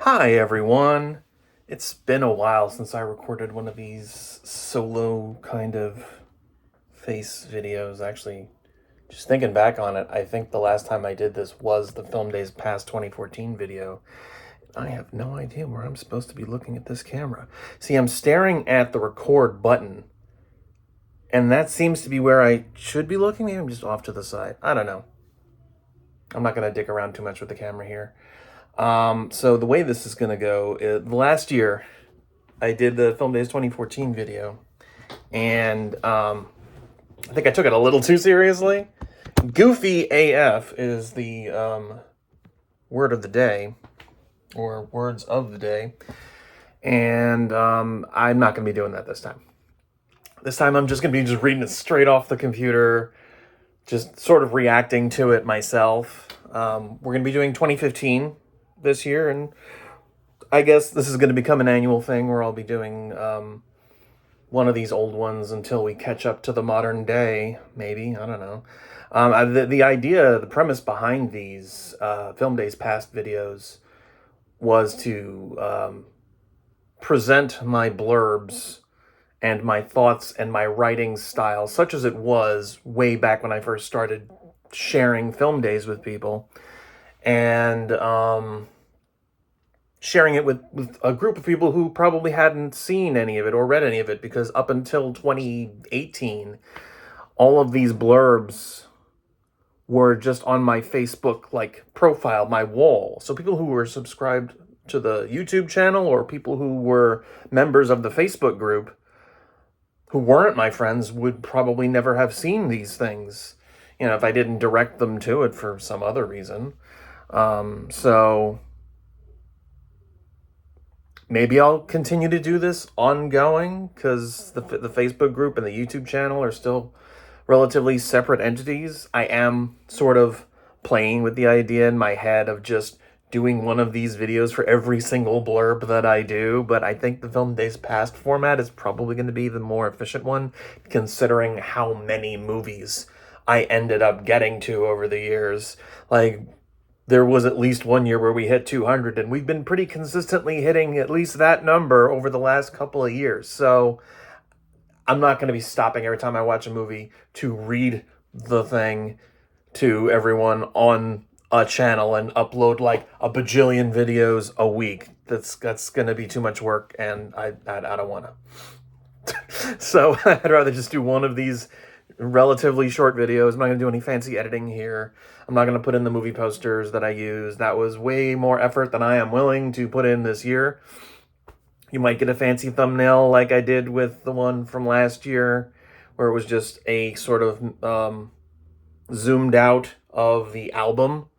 Hi everyone. It's been a while since I recorded one of these solo kind of face videos. Actually, just thinking back on it, I think the last time I did this was the Film Days Past 2014 video. I have no idea where I'm supposed to be looking at this camera. See, I'm staring at the record button, and that seems to be where I should be looking. Maybe I'm just off to the side. I don't know. I'm not going to dick around too much with the camera here. So the way this is going to go, last year I did the Film Days 2014 video, and I think I took it a little too seriously. Goofy AF is the word of the day, or words of the day, and I'm not going to be doing that this time. This time I'm just going to be just reading it straight off the computer, just sort of reacting to it myself. We're going to be doing 2015 this year, and I guess this is going to become an annual thing where I'll be doing one of these old ones until we catch up to the modern day, maybe. I don't know. The idea, the premise behind these Film Days Past videos was to present my blurbs and my thoughts and my writing style, such as it was way back when I first started sharing Film Days with people, and sharing it with a group of people who probably hadn't seen any of it or read any of it, because up until 2018, all of these blurbs were just on my Facebook profile, my wall. So people who were subscribed to the YouTube channel or people who were members of the Facebook group who weren't my friends would probably never have seen these things, if I didn't direct them to it for some other reason. So maybe I'll continue to do this ongoing, because the Facebook group and the YouTube channel are still relatively separate entities. I am sort of playing with the idea in my head of just doing one of these videos for every single blurb that I do, but I think the Film Days Past format is probably going to be the more efficient one, considering how many movies I ended up getting to over the years. There was at least one year where we hit 200, and we've been pretty consistently hitting at least that number over the last couple of years. So I'm not going to be stopping every time I watch a movie to read the thing to everyone on a channel and upload like a bajillion videos a week. That's going to be too much work, and I don't want to. So I'd rather just do one of these relatively short videos. I'm not going to do any fancy editing here. I'm not going to put in the movie posters that I use. That was way more effort than I am willing to put in this year. You might get a fancy thumbnail like I did with the one from last year, where it was just a sort of zoomed out of the album,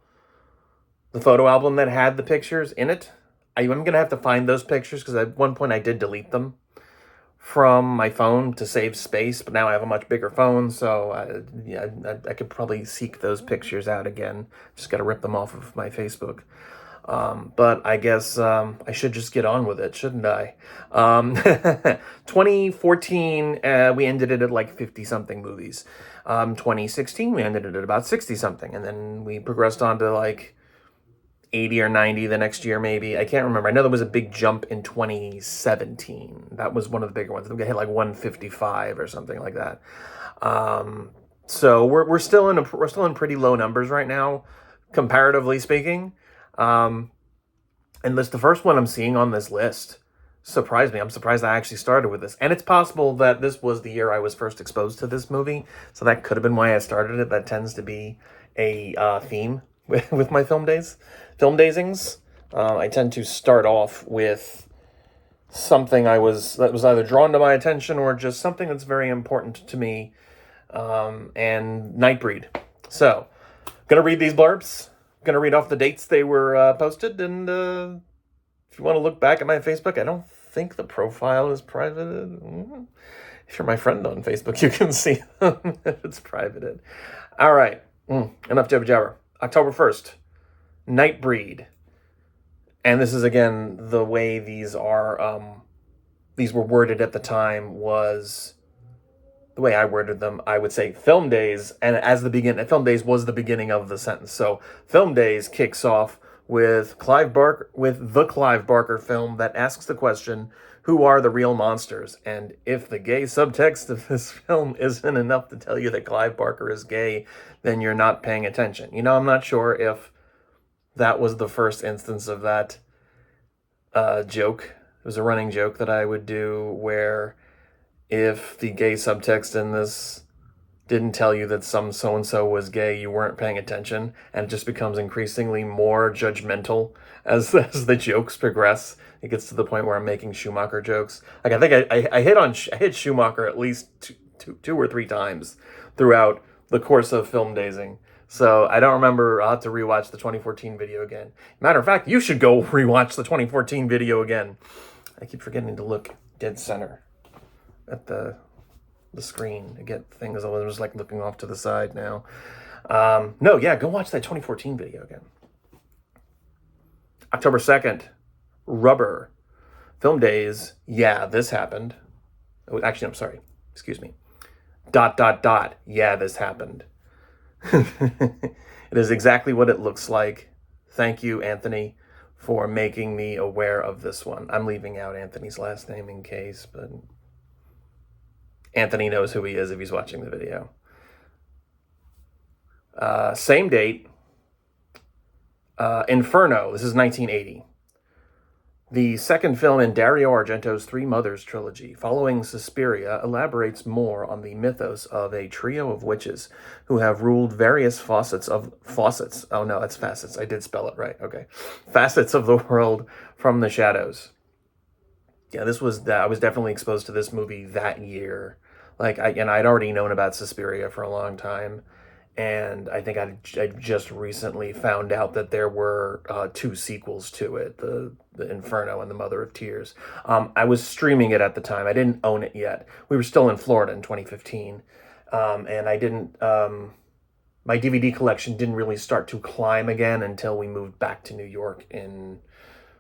the photo album that had the pictures in it. I'm going to have to find those pictures, because at one point I did delete them from my phone to save space, but now I have a much bigger phone, so I could probably seek those pictures out again. Just got to rip them off of my Facebook. But I guess I should just get on with it, shouldn't I? 2014, we ended it at like 50-something movies. 2016, we ended it at about 60-something, and then we progressed on to like 80 or 90 the next year, maybe. I can't remember. I know there was a big jump in 2017. That was one of the bigger ones. I think we hit like 155 or something like that. So we're still in pretty low numbers right now, comparatively speaking. And the first one I'm seeing on this list surprised me. I'm surprised I actually started with this. And it's possible that this was the year I was first exposed to this movie, so that could have been why I started it. That tends to be a theme with my film dazings. I tend to start off with something that was either drawn to my attention or just something that's very important to me, and Nightbreed. So, gonna read these blurbs. Gonna read off the dates they were posted, and if you want to look back at my Facebook, I don't think the profile is privated. If you're my friend on Facebook, you can see if it's privated. All right, enough jabber jabber. October 1st, Nightbreed. And this is, again, the way these are, these were worded at the time was, the way I worded them, I would say Film Days, and Film Days was the beginning of the sentence. So Film Days kicks off with the Clive Barker film that asks the question, who are the real monsters? And if the gay subtext of this film isn't enough to tell you that Clive Barker is gay, then you're not paying attention. You know, I'm not sure if that was the first instance of that joke. It was a running joke that I would do where if the gay subtext in this didn't tell you that some so-and-so was gay, you weren't paying attention, and it just becomes increasingly more judgmental as the jokes progress. It gets to the point where I'm making Schumacher jokes. Like, I think I hit Schumacher at least two or three times throughout the course of film dazing. So I don't remember. I'll have to rewatch the 2014 video again. Matter of fact, you should go rewatch the 2014 video again. I keep forgetting to look dead center at the screen to get things. I was just like looking off to the side now. No, yeah, go watch that 2014 video again. October 2nd, Rubber. Film Days, yeah, this happened. Oh, actually, I'm sorry. Excuse me. ... Yeah, this happened. It is exactly what it looks like. Thank you, Anthony, for making me aware of this one. I'm leaving out Anthony's last name in case, but Anthony knows who he is if he's watching the video. Same date. Inferno. This is 1980. The second film in Dario Argento's Three Mothers trilogy, following Suspiria, elaborates more on the mythos of a trio of witches who have ruled various facets. Oh no, that's facets. I did spell it right. Okay. Facets of the world from the shadows. Yeah, I was definitely exposed to this movie that year. Like, I'd already known about Suspiria for a long time. And I think I just recently found out that there were two sequels to it, the Inferno and the Mother of Tears. I was streaming it at the time. I didn't own it yet. We were still in Florida in 2015. And I didn't, my DVD collection didn't really start to climb again until we moved back to New York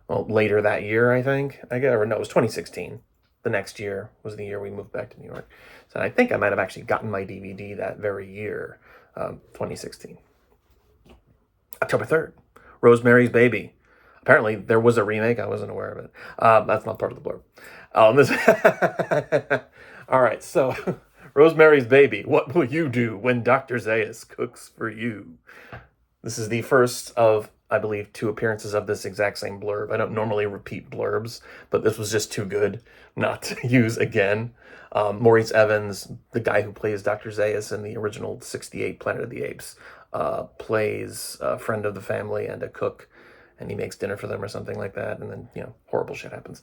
later that year, I think. It was 2016. The next year was the year we moved back to New York. So I think I might have actually gotten my DVD that very year. 2016. October 3rd, Rosemary's Baby. Apparently, there was a remake. I wasn't aware of it. That's not part of the blurb. All right, so Rosemary's Baby. What will you do when Dr. Zaius cooks for you? This is the first of, I believe, 2 appearances of this exact same blurb. I don't normally repeat blurbs, but this was just too good not to use again. Maurice Evans, the guy who plays Dr. Zaius in the original 68 Planet of the Apes, plays a friend of the family and a cook, and he makes dinner for them or something like that, and then, horrible shit happens.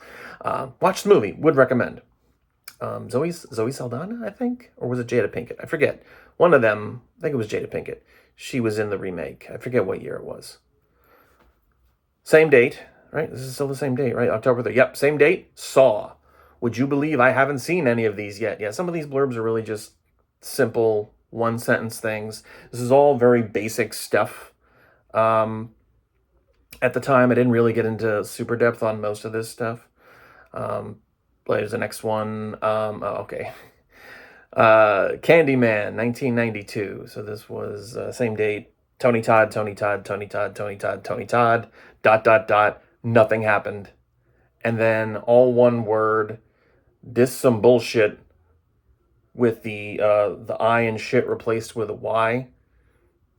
Watch the movie. Would recommend. Zoe Saldana, I think? Or was it Jada Pinkett? I forget. One of them, I think it was Jada Pinkett. She was in the remake. I forget what year it was. Same date, right? This is still the same date, right? October 3rd. Yep, same date. Saw. Would you believe I haven't seen any of these yet? Yeah, some of these blurbs are really just simple one-sentence things. This is all very basic stuff. At the time, I didn't really get into super depth on most of this stuff. But there's the next one. Okay. Candyman, 1992. So this was same date. Tony Todd. Nothing happened. And then all one word. This some bullshit with the I and shit replaced with a Y.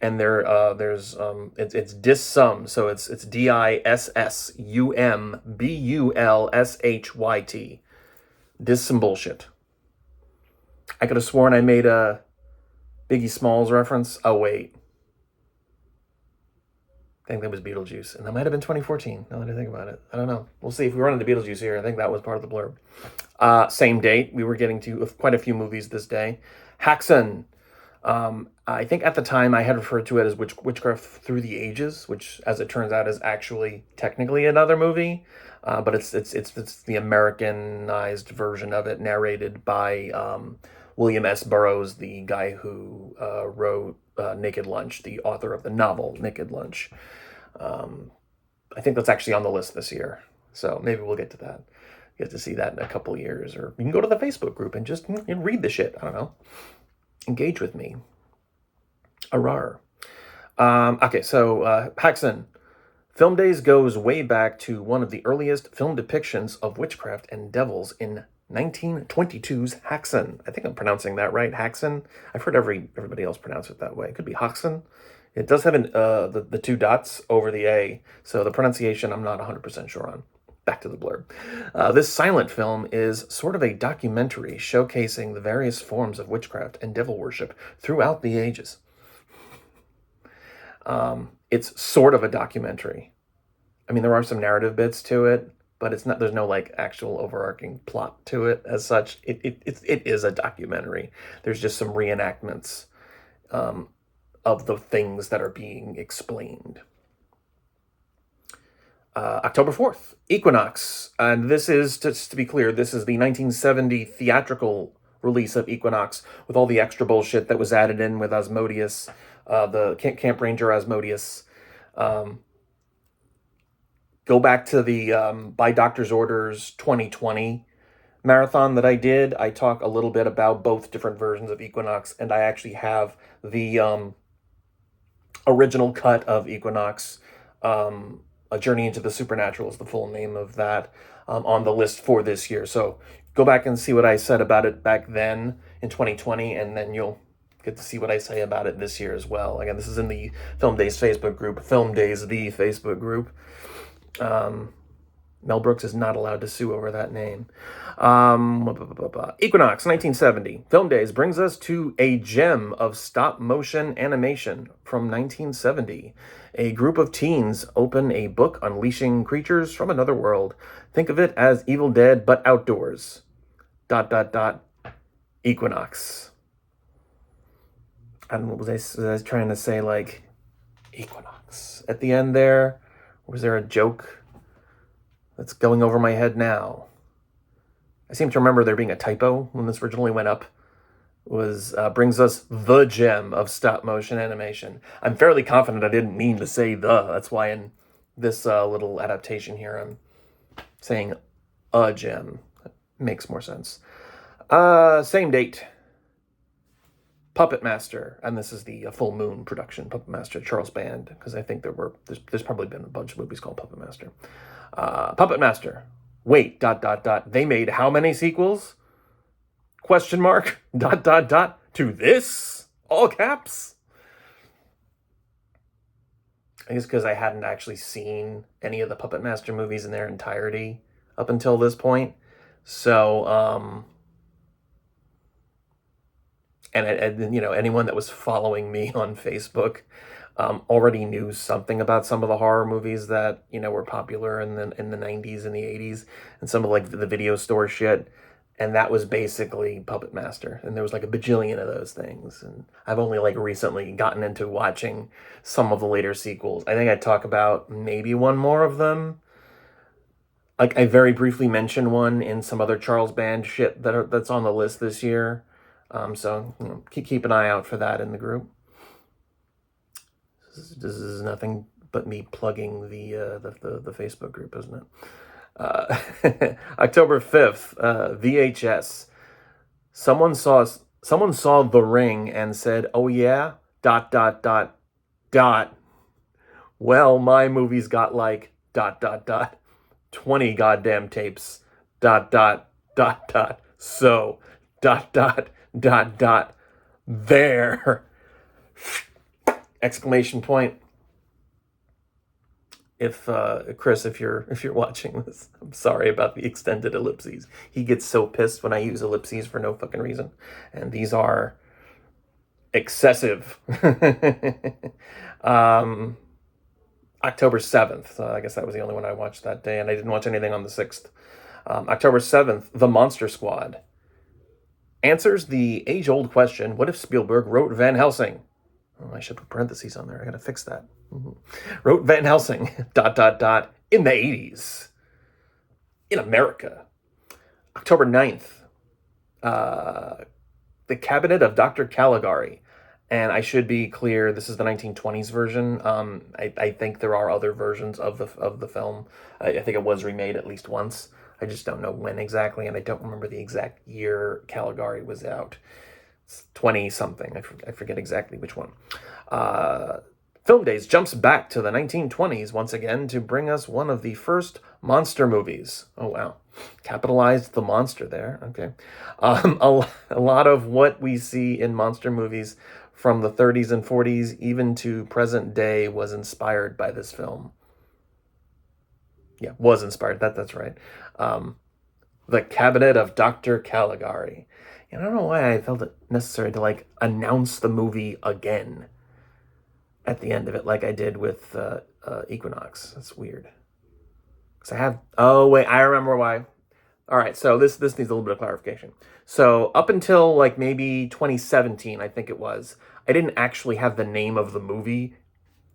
And there's it's dissum, so it's DISSUMBULSHYT. Diss some bullshit. I could have sworn I made a Biggie Smalls reference. Oh wait, I think that was Beetlejuice, and that might have been 2014. Now that I think about it, I don't know. We'll see if we run into Beetlejuice here. I think that was part of the blurb. Same date. We were getting to quite a few movies this day. Haxan. I think at the time I had referred to it as Witchcraft Through the Ages, which, as it turns out, is actually technically another movie, but it's the Americanized version of it, narrated by William S. Burroughs, the guy who wrote Naked Lunch, the author of the novel Naked Lunch. I think that's actually on the list this year, so maybe we'll get to that. Get to see that in a couple years, or you can go to the Facebook group and just read the shit. I don't know. Engage with me. Arar. Okay, so Haxan, Film Days goes way back to one of the earliest film depictions of witchcraft and devils in 1922's Haxan. I think I'm pronouncing that right, Haxan. I've heard everybody else pronounce it that way. It could be Haxan. It does have the two dots over the A, so the pronunciation I'm not 100% sure on. Back to the blurb. This silent film is sort of a documentary showcasing the various forms of witchcraft and devil worship throughout the ages. It's sort of a documentary. I mean, there are some narrative bits to it, but it's not. There's no like actual overarching plot to it as such. It is a documentary. There's just some reenactments of the things that are being explained. October 4th, Equinox. And this is, just to be clear, this is the 1970 theatrical release of Equinox with all the extra bullshit that was added in with Asmodeus, the Camp Ranger Asmodeus. Go back to the By Doctor's Orders 2020 marathon that I did. I talk a little bit about both different versions of Equinox, and I actually have the original cut of Equinox, A Journey into the Supernatural is the full name of that, on the list for this year. So go back and see what I said about it back then in 2020, and then you'll get to see what I say about it this year as well. Again, this is in the Film Days Facebook group, Film Days, the Facebook group. Mel Brooks is not allowed to sue over that name. Equinox, 1970. Film Days brings us to a gem of stop-motion animation from 1970. A group of teens open a book unleashing creatures from another world. Think of it as Evil Dead, but outdoors. ... Equinox. I don't know, was I trying to say, like, Equinox at the end there? Or was there a joke that's going over my head now? I seem to remember there being a typo when this originally went up. Brings us the gem of stop-motion animation. I'm fairly confident I didn't mean to say the. That's why in this little adaptation here I'm saying a gem. That makes more sense. Same date. Puppet Master, and this is the Full Moon production, Puppet Master, Charles Band, because I think there's probably been a bunch of movies called Puppet Master. Puppet Master. Wait, ... They made how many sequels? Question mark, ... to this? All caps? I guess because I hadn't actually seen any of the Puppet Master movies in their entirety up until this point. So, and you know, anyone that was following me on Facebook already knew something about some of the horror movies that, you know, were popular in the 90s and the 80s, and some of like the video store shit. And that was basically Puppet Master. And there was like a bajillion of those things. And I've only like recently gotten into watching some of the later sequels. I think I talk about maybe one more of them. Like I very briefly mentioned one in some other Charles Band shit that's on the list this year. So you know, keep an eye out for that in the group. This is nothing but me plugging the Facebook group, isn't it? October 5th, VHS. Someone saw The Ring and said, "Oh yeah, ... Well, my movie's got like ... 20 goddamn tapes ... So ... There! Exclamation point. If Chris, if you're watching this, I'm sorry about the extended ellipses. He gets so pissed when I use ellipses for no fucking reason, and these are excessive. October 7th. I guess that was the only one I watched that day, and I didn't watch anything on the 6th. October 7th, The Monster Squad answers the age-old question: what if Spielberg wrote Van Helsing? Oh, I should put parentheses on there. I gotta fix that. Wrote Van Helsing ... in the 80s in America. October 9th, The Cabinet of Dr. Caligari. And I should be clear, this is the 1920s version. I think there are other versions of the film. I think it was remade at least once. I just don't know when exactly, and I don't remember the exact year Caligari was out. It's 20-something. I forget exactly which one. Film Days jumps back to the 1920s once again to bring us one of the first monster movies. Oh, wow. Capitalized the monster there. Okay. A lot of what we see in monster movies from the 30s and 40s, even to present day, was inspired by this film. Yeah, was inspired. That's right. The Cabinet of Dr. Caligari. And I don't know why I felt it necessary to announce the movie again at the end of it, like I did with Equinox. That's weird. Because I have. Oh wait, I remember why. All right, so this needs a little bit of clarification. So up until maybe 2017, I think it was, I didn't actually have the name of the movie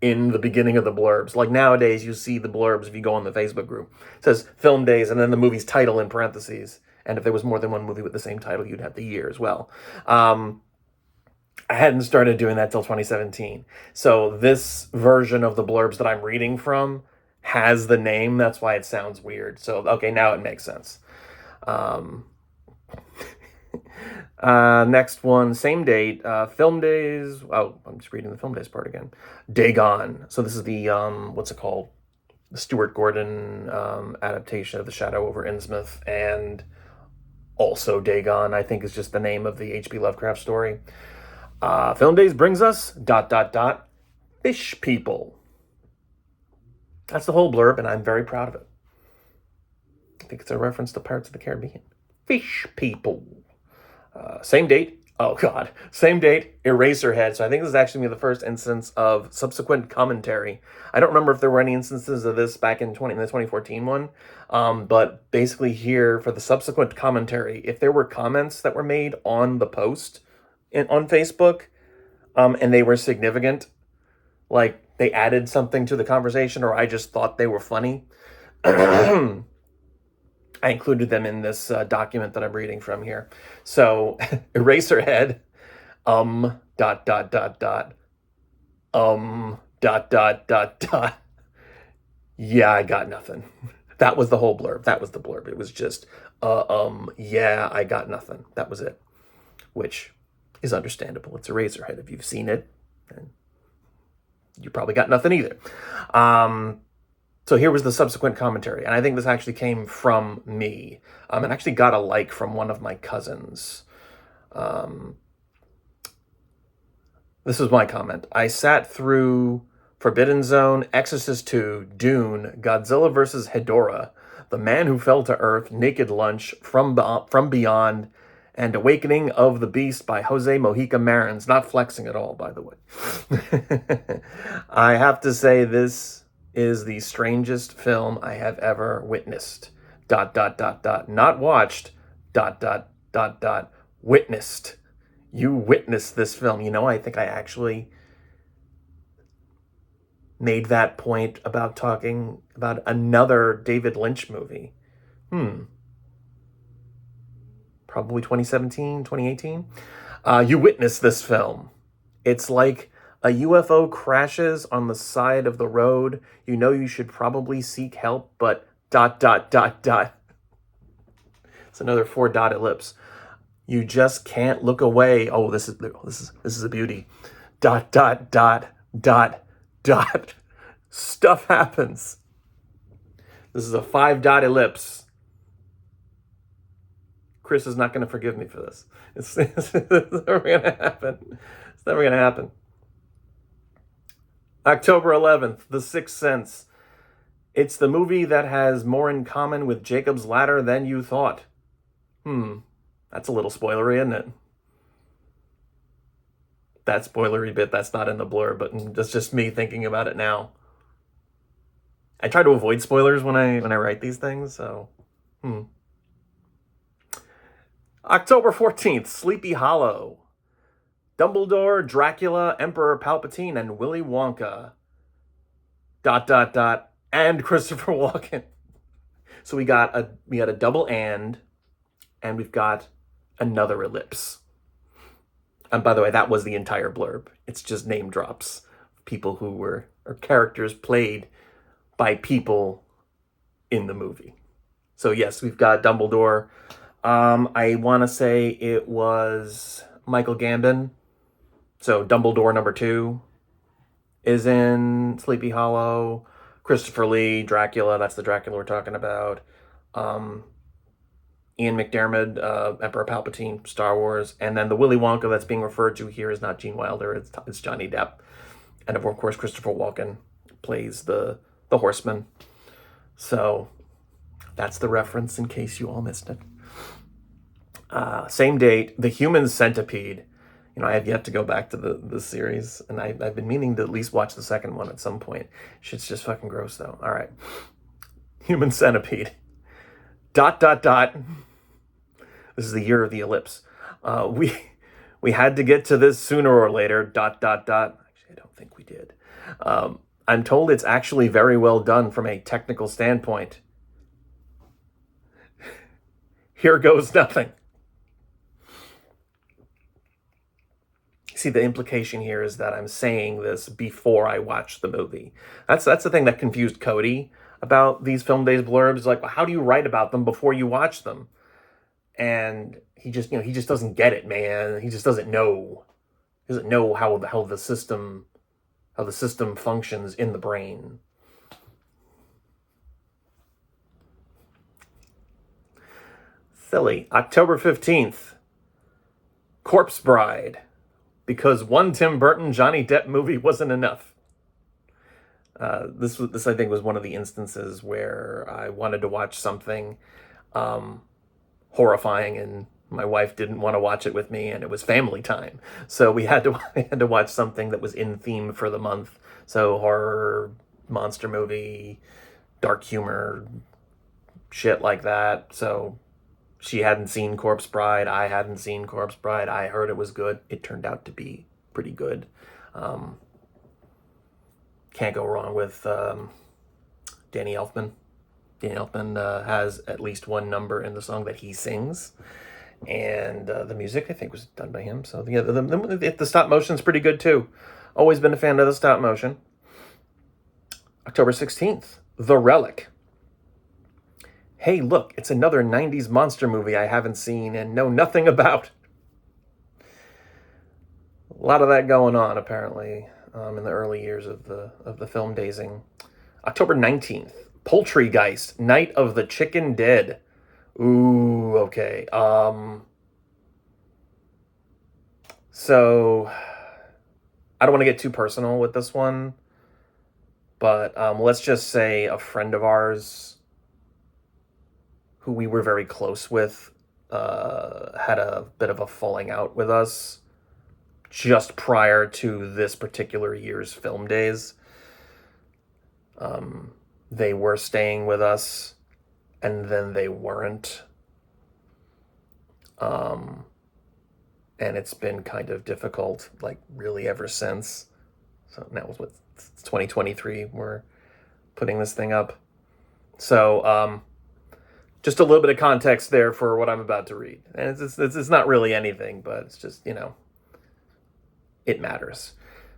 in the beginning of the blurbs. Like nowadays, you see the blurbs if you go on the Facebook group. It says Film Days and then the movie's title in parentheses. And if there was more than one movie with the same title, you'd have the year as well. I hadn't started doing that till 2017. So this version of the blurbs that I'm reading from has the name. That's why it sounds weird. So, okay, now it makes sense. Next one, same date, Film Days. Oh, I'm just reading the Film Days part again. Dagon. So this is the, what's it called? The Stuart Gordon adaptation of The Shadow over Innsmouth, and also Dagon, I think, is just the name of the H.P. Lovecraft story. Film Days brings us ... Fish People. That's the whole blurb, and I'm very proud of it. I think it's a reference to Pirates of the Caribbean. Fish People. Same date. Oh, God. Same date, Eraserhead. So I think this is actually the first instance of subsequent commentary. I don't remember if there were any instances of this back in the 2014 one. But basically here, for the subsequent commentary, if there were comments that were made on the post on Facebook, and they were significant, like they added something to the conversation, or I just thought they were funny, I included them in this document that I'm reading from here. So, Eraserhead, ... Yeah, I got nothing. That was the whole blurb. That was the blurb. It was just, yeah, I got nothing. That was it. Which is understandable. It's Eraserhead. If you've seen it, then you probably got nothing either. So here was the subsequent commentary, and I think this actually came from me. And actually got a like from one of my cousins. This is my comment. I sat through Forbidden Zone, Exorcist 2, Dune, Godzilla vs. Hedorah, The Man Who Fell to Earth, Naked Lunch, From Beyond, and Awakening of the Beast by Jose Mojica Marins. Not flexing at all, by the way. I have to say this is the strangest film I have ever witnessed. ... Not watched. ... Witnessed. You witnessed this film. You know, I think I actually made that point about talking about another David Lynch movie. Probably 2017, 2018. You witnessed this film. It's like a UFO crashes on the side of the road. You know you should probably seek help, but ... It's another 4 dot ellipse. You just can't look away. Oh, this is a beauty. ... Stuff happens. This is a 5 dot ellipse. Chris is not going to forgive me for this. It's never going to happen. It's never going to happen. October 11th, The Sixth Sense. It's the movie that has more in common with Jacob's Ladder than you thought. That's a little spoilery, isn't it? That spoilery bit, that's not in the blur, but that's just me thinking about it now. I try to avoid spoilers when I write these things, so... October 14th, Sleepy Hollow. Dumbledore, Dracula, Emperor Palpatine, and Willy Wonka. ... And Christopher Walken. So we got a double and we've got another ellipse. And by the way, that was the entire blurb. It's just name drops. People who were, or characters played by people in the movie. So yes, we've got Dumbledore. I want to say it was Michael Gambon. So Dumbledore number 2. is in Sleepy Hollow. Christopher Lee, Dracula, that's the Dracula we're talking about. Ian McDiarmid, Emperor Palpatine, Star Wars. And then the Willy Wonka that's being referred to here is not Gene Wilder, it's Johnny Depp. And of course, Christopher Walken plays the horseman. So that's the reference in case you all missed it. Same date, The Human Centipede. I have yet to go back to the series, and I've been meaning to at least watch the second one at some point. Shit's just fucking gross, though. All right. Human Centipede. ... This is the year of the ellipse. We had to get to this sooner or later. ... Actually, I don't think we did. I'm told it's actually very well done from a technical standpoint. Here goes nothing. See, the implication here is that I'm saying this before I watch the movie. That's the thing that confused Cody about these Film Days blurbs. Like, well, how do you write about them before you watch them? And he just doesn't get it, man. He just doesn't know. He doesn't know how the system functions in the brain. Silly. October 15th. Corpse Bride. Because one Tim Burton Johnny Depp movie wasn't enough. This I think was one of the instances where I wanted to watch something horrifying, and my wife didn't want to watch it with me, and it was family time, so we had to watch something that was in theme for the month. So horror, monster movie, dark humor, shit like that. So she hadn't seen Corpse Bride. I hadn't seen Corpse Bride. I heard it was good. It turned out to be pretty good. Can't go wrong with Danny Elfman. Danny Elfman has at least one number in the song that he sings. And the music, I think, was done by him. So yeah, the stop motion's pretty good, too. Always been a fan of the stop motion. October 16th, The Relic. Hey, look, it's another 90s monster movie I haven't seen and know nothing about. A lot of that going on, apparently, in the early years of the film dazing. October 19th, Poultrygeist, Night of the Chicken Dead. Ooh, okay. So, I don't want to get too personal with this one, but let's just say a friend of ours who we were very close with had a bit of a falling out with us just prior to this particular year's film days. They were staying with us, and then they weren't. And it's been kind of difficult, like, really ever since. So now it's 2023, we're putting this thing up. So, just a little bit of context there for what I'm about to read. And it's not really anything, but it's just, it matters.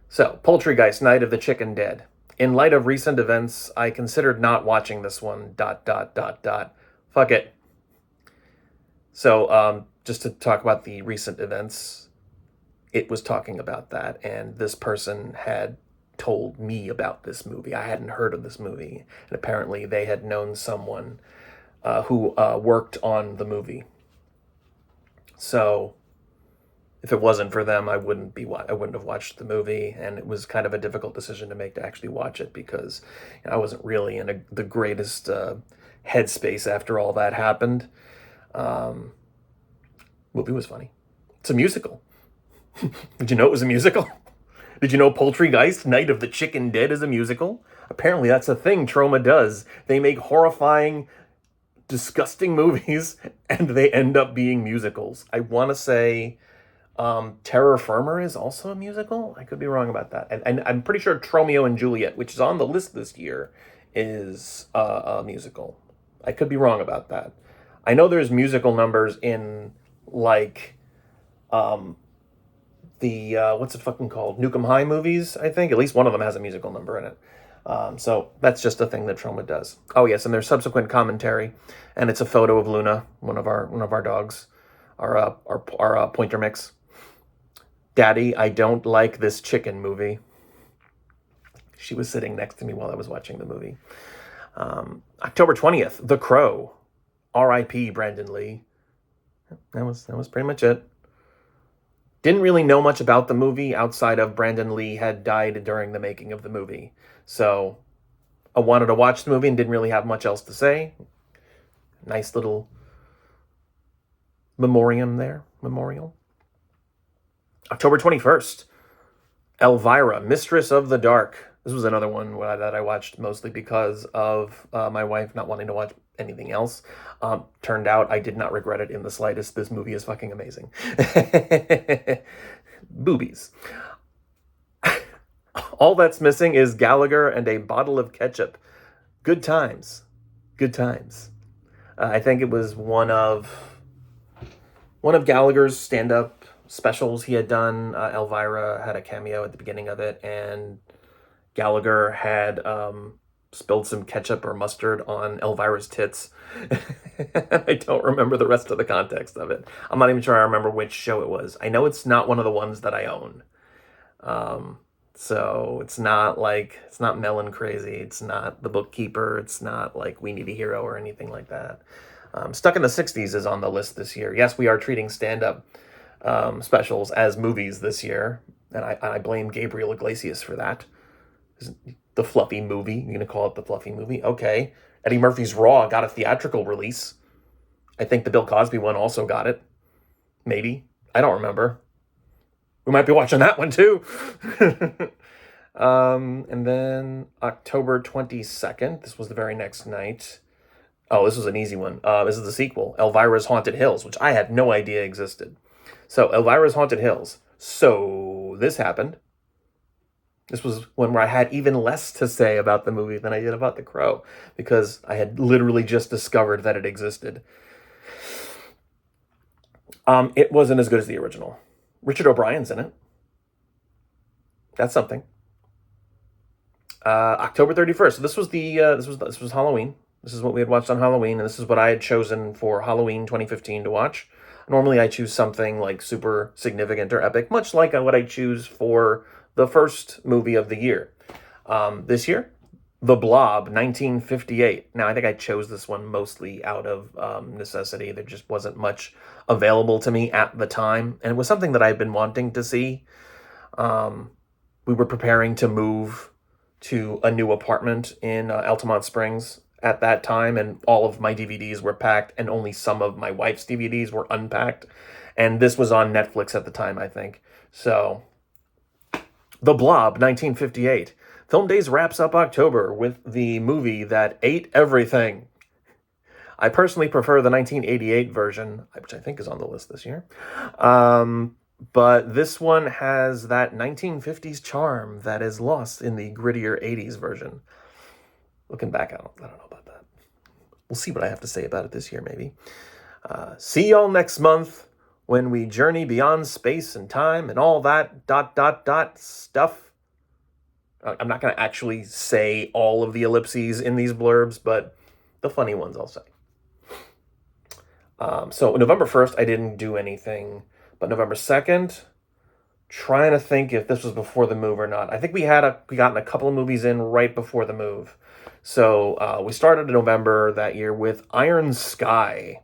So, Poultrygeist, Night of the Chicken Dead. In light of recent events, I considered not watching this one, ... Fuck it. So, just to talk about the recent events, it was talking about that, and this person had told me about this movie. I hadn't heard of this movie, and apparently they had known someone who worked on the movie. So if it wasn't for them, I wouldn't have watched the movie, and it was kind of a difficult decision to make to actually watch it because I wasn't really in the greatest headspace after all that happened. Movie was funny. It's a musical. Did you know it was a musical? Did you know Poultrygeist, Night of the Chicken Dead is a musical? Apparently that's a thing Troma does. They make horrifying, disgusting movies, and they end up being musicals. I want to say Terror Firmer is also a musical. I could be wrong about that. And I'm pretty sure Tromeo and Juliet, which is on the list this year, is a musical. I could be wrong about that. I know there's musical numbers in, like, what's it fucking called? Nukem High movies, I think. At least one of them has a musical number in it. So that's just a thing that Troma does. Oh yes, and there's subsequent commentary, and it's a photo of Luna, one of our dogs, our pointer mix. Daddy, I don't like this chicken movie. She was sitting next to me while I was watching the movie. October 20th, The Crow. R.I.P. Brandon Lee. That was pretty much it. Didn't really know much about the movie outside of Brandon Lee had died during the making of the movie. So I wanted to watch the movie and didn't really have much else to say. Nice little memorial. October 21st, Elvira, Mistress of the Dark. This was another one that I watched mostly because of my wife not wanting to watch anything else. Turned out I did not regret it in the slightest. This movie is fucking amazing. Boobies. All that's missing is Gallagher and a bottle of ketchup. Good times. I think it was one of Gallagher's stand-up specials he had done. Elvira had a cameo at the beginning of it, and Gallagher had spilled some ketchup or mustard on Elvira's tits. I don't remember the rest of the context of it. I'm not even sure I remember which show it was. I know it's not one of the ones that I own. So it's not Melon Crazy. It's not The Bookkeeper. It's not like We Need a Hero or anything like that. Stuck in the 60s is on the list this year. Yes, we are treating stand-up specials as movies this year, and I blame Gabriel Iglesias for that. The fluffy movie. You're going to call it the fluffy movie? Okay. Eddie Murphy's Raw got a theatrical release. I think the Bill Cosby one also got it. Maybe. I don't remember. We might be watching that one too. And then October 22nd. This was the very next night. Oh, this was an easy one. This is the sequel, Elvira's Haunted Hills, which I had no idea existed. So, Elvira's Haunted Hills. So, this happened. This was one where I had even less to say about the movie than I did about The Crow, because I had literally just discovered that it existed. It wasn't as good as the original. Richard O'Brien's in it. That's something. October 31st. So this was Halloween. This is what we had watched on Halloween, and this is what I had chosen for Halloween 2015 to watch. Normally I choose something like super significant or epic, much like what I choose for the first movie of the year. This year, The Blob, 1958. Now, I think I chose this one mostly out of necessity. There just wasn't much available to me at the time, and it was something that I've been wanting to see. We were preparing to move to a new apartment in Altamont Springs at that time, and all of my DVDs were packed, and only some of my wife's DVDs were unpacked. And this was on Netflix at the time, I think. So, The Blob, 1958. Film Days wraps up October with the movie that ate everything. I personally prefer the 1988 version, which I think is on the list this year. But this one has that 1950s charm that is lost in the grittier 80s version. Looking back, I don't know about that. We'll see what I have to say about it this year, maybe. See y'all next month when we journey beyond space and time and all that ... stuff. I'm not going to actually say all of the ellipses in these blurbs, but the funny ones I'll say. So November 1st, I didn't do anything, but November 2nd, trying to think if this was before the move or not. I think we gotten a couple of movies in right before the move. So we started in November that year with Iron Sky.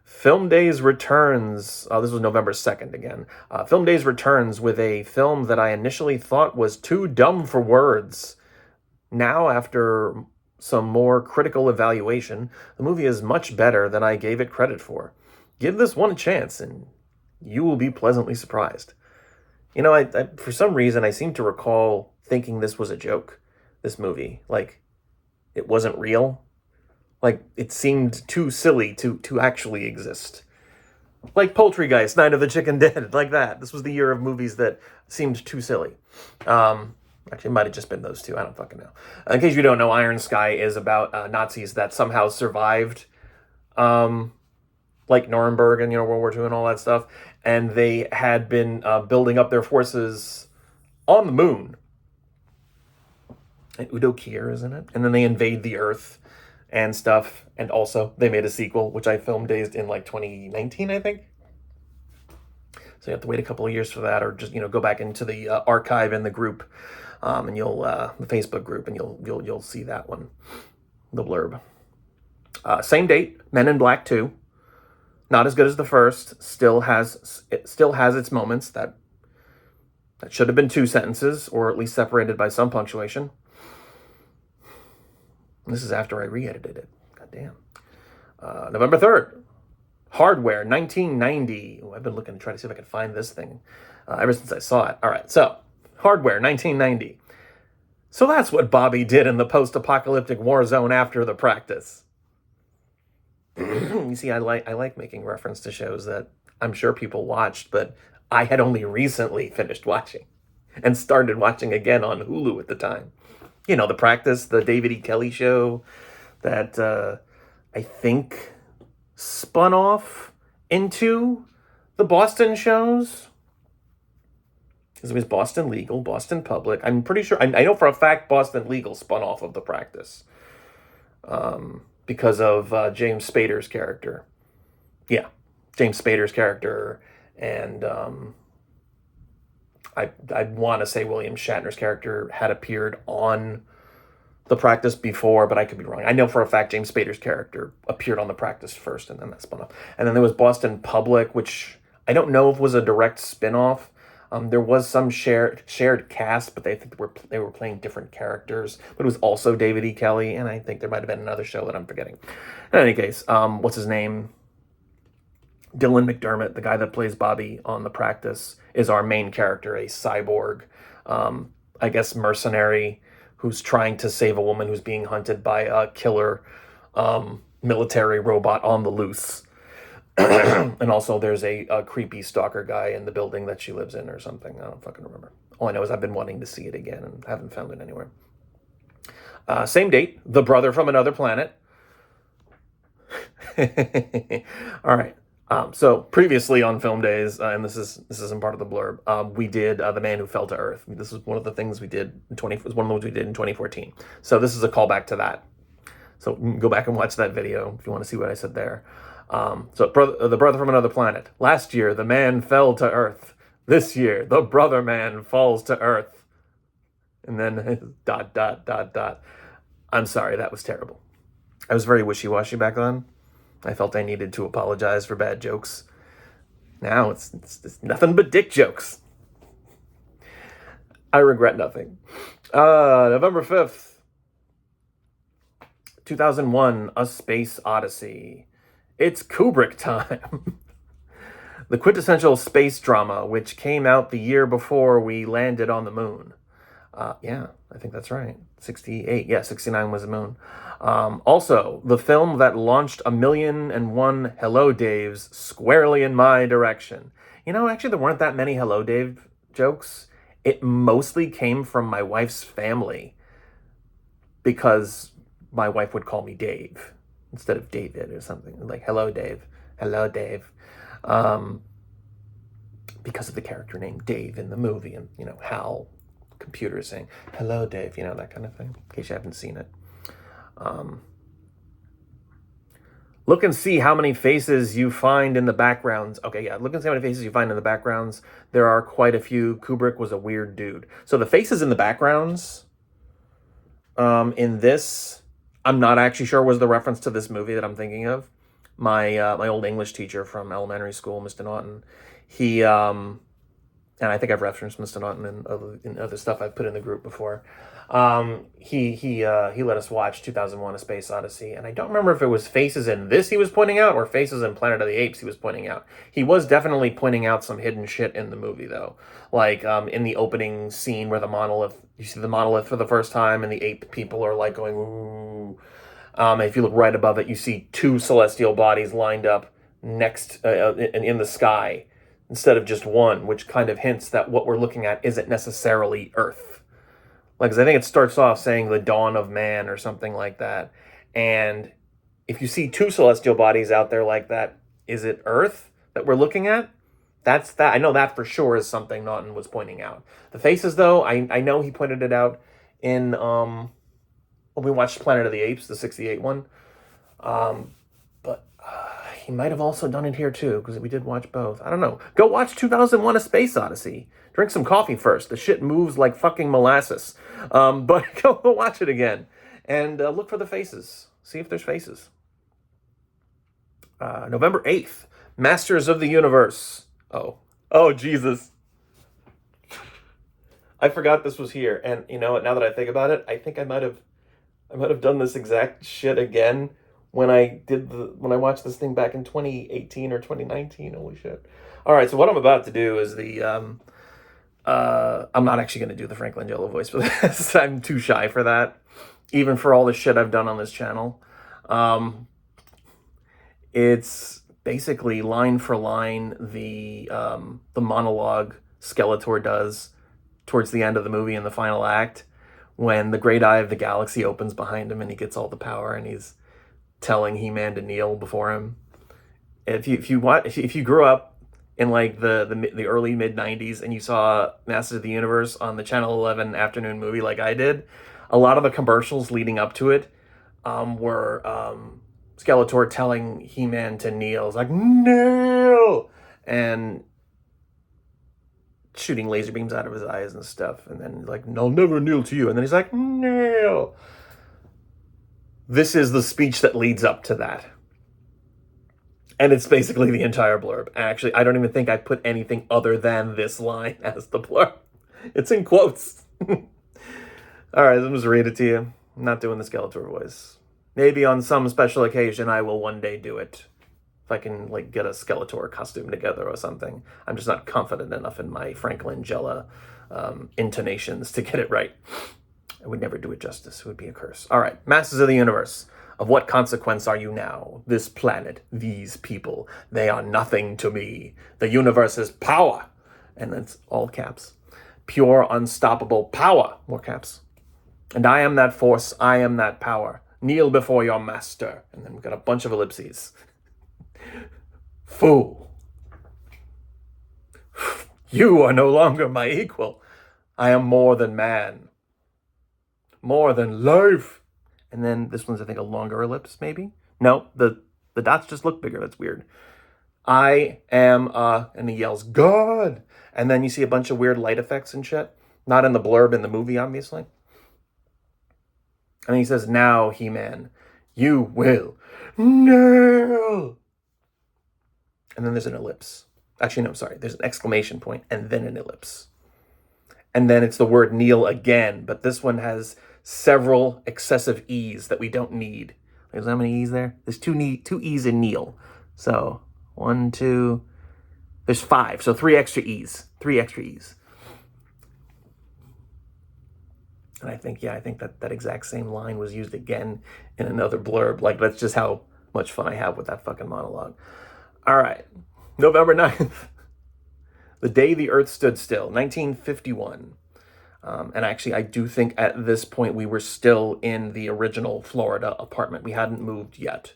Film Days returns. This was November 2nd again. Film Days returns with a film that I initially thought was too dumb for words. Now, after some more critical evaluation, the movie is much better than I gave it credit for. Give this one a chance, and you will be pleasantly surprised. You know, I for some reason, I seem to recall thinking this was a joke, this movie. Like, it wasn't real. Like, it seemed too silly to actually exist. Like Poultrygeist, Night of the Chicken Dead, like that. This was the year of movies that seemed too silly. Actually, it might have just been those two. I don't fucking know. In case you don't know, Iron Sky is about Nazis that somehow survived, like Nuremberg and, World War II and all that stuff. And they had been building up their forces on the moon. And Udo Kier is in it. And then they invade the Earth and stuff. And also, they made a sequel, which I Film Dazed in like 2019, I think. So you have to wait a couple of years for that, or just, go back into the archive in the group. And you'll the Facebook group, and you'll see that one, the blurb. Same date, Men in Black 2. Not as good as the first. Still has its moments that should have been 2 sentences, or at least separated by some punctuation. This is after I re-edited it. God damn. November 3rd. Hardware, 1990. Ooh, I've been looking to try to see if I can find this thing ever since I saw it. All right, so Hardware, 1990. So that's what Bobby did in the post-apocalyptic war zone after the practice. You see, I like making reference to shows that I'm sure people watched, but I had only recently finished watching and started watching again on Hulu at the time. You know, The Practice, the David E. Kelly show that I think spun off into the Boston shows. Because it was Boston Legal, Boston Public. I'm pretty sure, I know for a fact Boston Legal spun off of The Practice. Because of James Spader's character. Yeah, James Spader's character, and I want to say William Shatner's character had appeared on The Practice before, but I could be wrong. I know for a fact James Spader's character appeared on The Practice first, and then that spun off. And then there was Boston Public, which I don't know if was a direct spin-off. There was some shared cast, but they were playing different characters. But it was also David E. Kelly, and I think there might have been another show that I'm forgetting. In any case, what's his name? Dylan McDermott, the guy that plays Bobby on The Practice, is our main character, a cyborg, I guess mercenary, who's trying to save a woman who's being hunted by a killer military robot on the loose. And also there's a creepy stalker guy in the building that she lives in or something. I don't fucking remember. All I know is I've been wanting to see it again and haven't found it anywhere. Same date, The Brother from Another Planet. All right. So previously on Film Days, and this isn't part of the blurb, we did The Man Who Fell to Earth. This is one of the things we did in 2014. So this is a callback to that. So go back and watch that video if you want to see what I said there. The Brother from Another Planet. Last year, the man fell to Earth. This year, the brother man falls to Earth. And then ... I'm sorry, that was terrible. I was very wishy-washy back then. I felt I needed to apologize for bad jokes. Now it's nothing but dick jokes. I regret nothing. November 5th, 2001, A Space Odyssey. It's Kubrick time. The quintessential space drama, which came out the year before we landed on the moon. Yeah, I think that's right. 68. Yeah, 69 was the moon. Also, the film that launched 1,000,001 Hello Daves squarely in my direction. You know, actually, there weren't that many Hello Dave jokes. It mostly came from my wife's family because my wife would call me Dave instead of David or something. Like, hello, Dave. Hello, Dave. Because of the character named Dave in the movie, and, you know, Hal, computer saying, hello, Dave, you know, that kind of thing, in case you haven't seen it. Look and see how many faces you find in the backgrounds. Okay, yeah, look and see how many faces you find in the backgrounds. There are quite a few. Kubrick was a weird dude. So the faces in the backgrounds in this, I'm not actually sure was the reference to this movie that I'm thinking of. My old English teacher from elementary school, Mr. Naughton, he, and I think I've referenced Mr. Naughton in other stuff I've put in the group before. He let us watch 2001: A Space Odyssey, and I don't remember if it was faces in this he was pointing out or faces in Planet of the Apes he was pointing out. He was definitely pointing out some hidden shit in the movie, though. Like, in the opening scene where you see the monolith for the first time, and the ape people are like going, ooh. If you look right above it, you see 2 celestial bodies lined up next in the sky instead of just one, which kind of hints that what we're looking at isn't necessarily Earth. Like, 'cause I think it starts off saying the dawn of man or something like that. And if you see 2 celestial bodies out there like that, is it Earth that we're looking at? That's that. I know that for sure is something Naughton was pointing out. The faces, though, I know he pointed it out in when we watched Planet of the Apes, the 68 one. But he might have also done it here too, because we did watch both. I don't know. Go watch 2001: A Space Odyssey. Drink some coffee first. The shit moves like fucking molasses. But go watch it again. And look for the faces. See if there's faces. November 8th, Masters of the Universe. Oh, Jesus. I forgot this was here. And you know what, now that I think about it, I think I might have done this exact shit again when I watched this thing back in 2018 or 2019. Holy shit. All right, so what I'm about to do is I'm not actually going to do the Frank Langella voice for this. I'm too shy for that, even for all the shit I've done on this channel. It's basically line for line the monologue Skeletor does towards the end of the movie in the final act, when the great eye of the galaxy opens behind him and he gets all the power and he's telling He-Man to kneel before him. If you grew up in like the early mid 90s and you saw Masters of the Universe on the Channel 11 afternoon movie like I did, a lot of the commercials leading up to it were Skeletor telling He-Man to kneel. It's like, kneel! And shooting laser beams out of his eyes and stuff. And then like, I'll never kneel to you. And then he's like, kneel! This is the speech that leads up to that. And it's basically the entire blurb. Actually, I don't even think I put anything other than this line as the blurb. It's in quotes. All right, let me just read it to you. I'm not doing the Skeletor voice. Maybe on some special occasion I will one day do it. If I can like get a Skeletor costume together or something. I'm just not confident enough in my Frank Langella intonations to get it right. I would never do it justice. It would be a curse. All right, Masters of the Universe. Of what consequence are you now? This planet, these people, they are nothing to me. The universe is power. And that's all caps. Pure, unstoppable power. More caps. And I am that force. I am that power. Kneel before your master. And then we've got a bunch of ellipses. Fool. You are no longer my equal. I am more than man. More than life. And then this one's, I think, a longer ellipse, maybe? No, the dots just look bigger. That's weird. I am, and he yells, God! And then you see a bunch of weird light effects and shit. Not in the blurb in the movie, obviously. And he says, now, He-Man, you will kneel. And then there's an ellipse. Actually, no, sorry. There's an exclamation point and then an ellipse. And then it's the word kneel again, but this one has several excessive E's that we don't need. There's how many E's there? There's two E's in kneel. So 1, 2, there's 5. So 3 extra E's. 3 extra E's. And I think that exact same line was used again in another blurb. Like, that's just how much fun I have with that fucking monologue. All right. November 9th. The Day the Earth Stood Still, 1951. And actually, I do think at this point we were still in the original Florida apartment. We hadn't moved yet.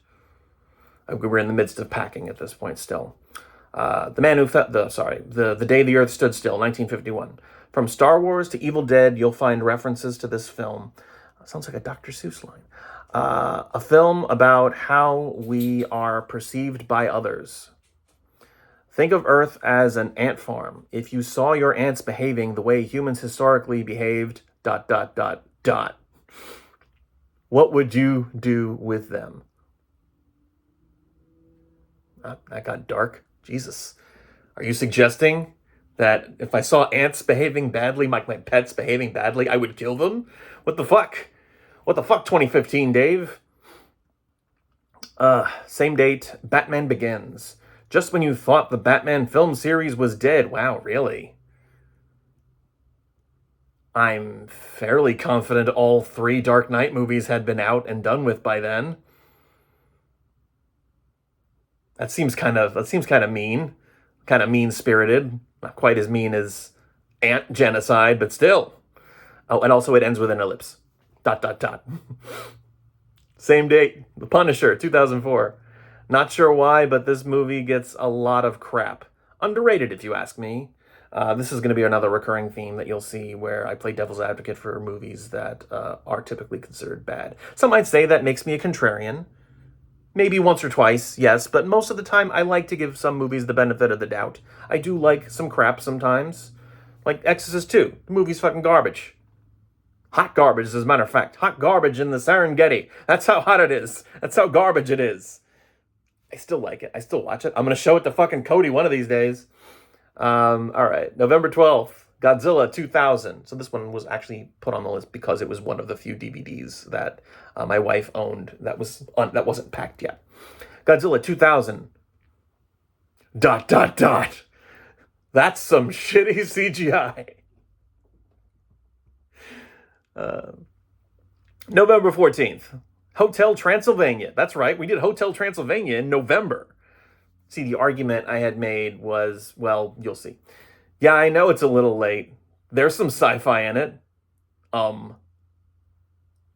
We were in the midst of packing at this point still. The Day the Earth Stood Still, 1951. From Star Wars to Evil Dead, you'll find references to this film. Sounds like a Dr. Seuss line. A film about how we are perceived by others. Think of Earth as an ant farm. If you saw your ants behaving the way humans historically behaved, ... what would you do with them? That got dark. Jesus. Are you suggesting that if I saw ants behaving badly, like my pets behaving badly, I would kill them? What the fuck? What the fuck, 2015, Dave? Same date, Batman Begins. Just when you thought the Batman film series was dead. Wow, really? I'm fairly confident all 3 Dark Knight movies had been out and done with by then. That seems kind of mean. Kind of mean-spirited. Not quite as mean as ant genocide, but still. Oh, and also it ends with an ellipse. ... Same date, The Punisher, 2004. Not sure why, but this movie gets a lot of crap. Underrated, if you ask me. This is going to be another recurring theme that you'll see where I play devil's advocate for movies that are typically considered bad. Some might say that makes me a contrarian. Maybe once or twice, yes, but most of the time I like to give some movies the benefit of the doubt. I do like some crap sometimes. Like Exorcist 2. The movie's fucking garbage. Hot garbage, as a matter of fact. Hot garbage in the Serengeti. That's how hot it is. That's how garbage it is. I still like it. I still watch it. I'm going to show it to fucking Cody one of these days. All right. November 12th. Godzilla 2000. So this one was actually put on the list because it was one of the few DVDs that my wife owned that wasn't packed yet. Godzilla 2000. ... That's some shitty CGI. November 14th. Hotel Transylvania. That's right. We did Hotel Transylvania in November. See, the argument I had made was, well, you'll see. Yeah, I know it's a little late. There's some sci-fi in it.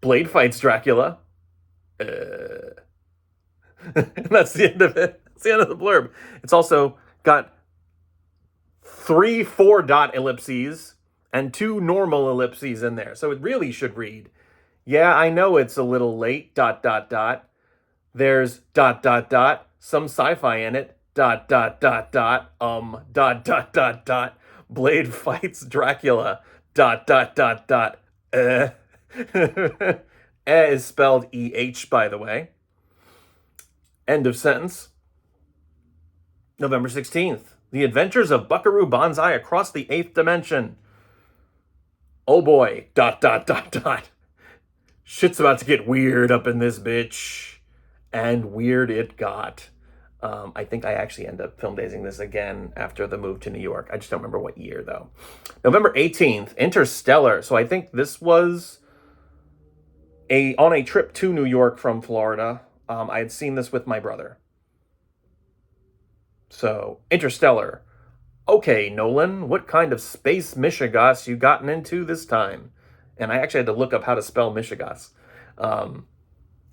Blade fights Dracula. And that's the end of it. That's the end of the blurb. It's also got 3 4-dot ellipses and 2 normal ellipses in there. So it really should read, yeah, I know it's a little late, ... There's ... some sci-fi in it, ... Blade fights Dracula, ... is spelled EH, by the way. End of sentence. November 16th. The Adventures of Buckaroo Banzai Across the 8th Dimension. Oh boy, ... Shit's about to get weird up in this bitch. And weird it got. I think I actually end up film dazing this again after the move to New York. I just don't remember what year, though. November 18th, Interstellar. So I think this was on a trip to New York from Florida. I had seen this with my brother. So, Interstellar. Okay, Nolan, what kind of space mishigas you gotten into this time? And I actually had to look up how to spell mishigas.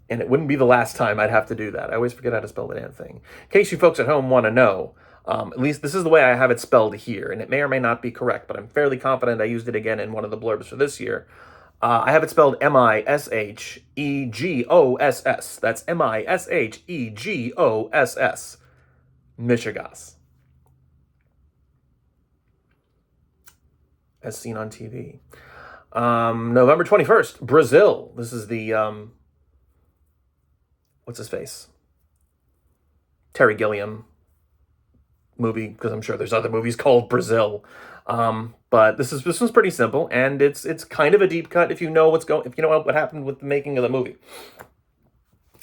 And it wouldn't be the last time I'd have to do that. I always forget how to spell the damn thing. In case you folks at home want to know, at least this is the way I have it spelled here, and it may or may not be correct, but I'm fairly confident I used it again in one of the blurbs for this year. I have it spelled Mishegoss. That's Mishegoss. Mishigas. As seen on TV. November 21st, Brazil. This is the, what's his face? Terry Gilliam movie, because I'm sure there's other movies called Brazil. But this one's pretty simple, and it's kind of a deep cut if you know what happened with the making of the movie.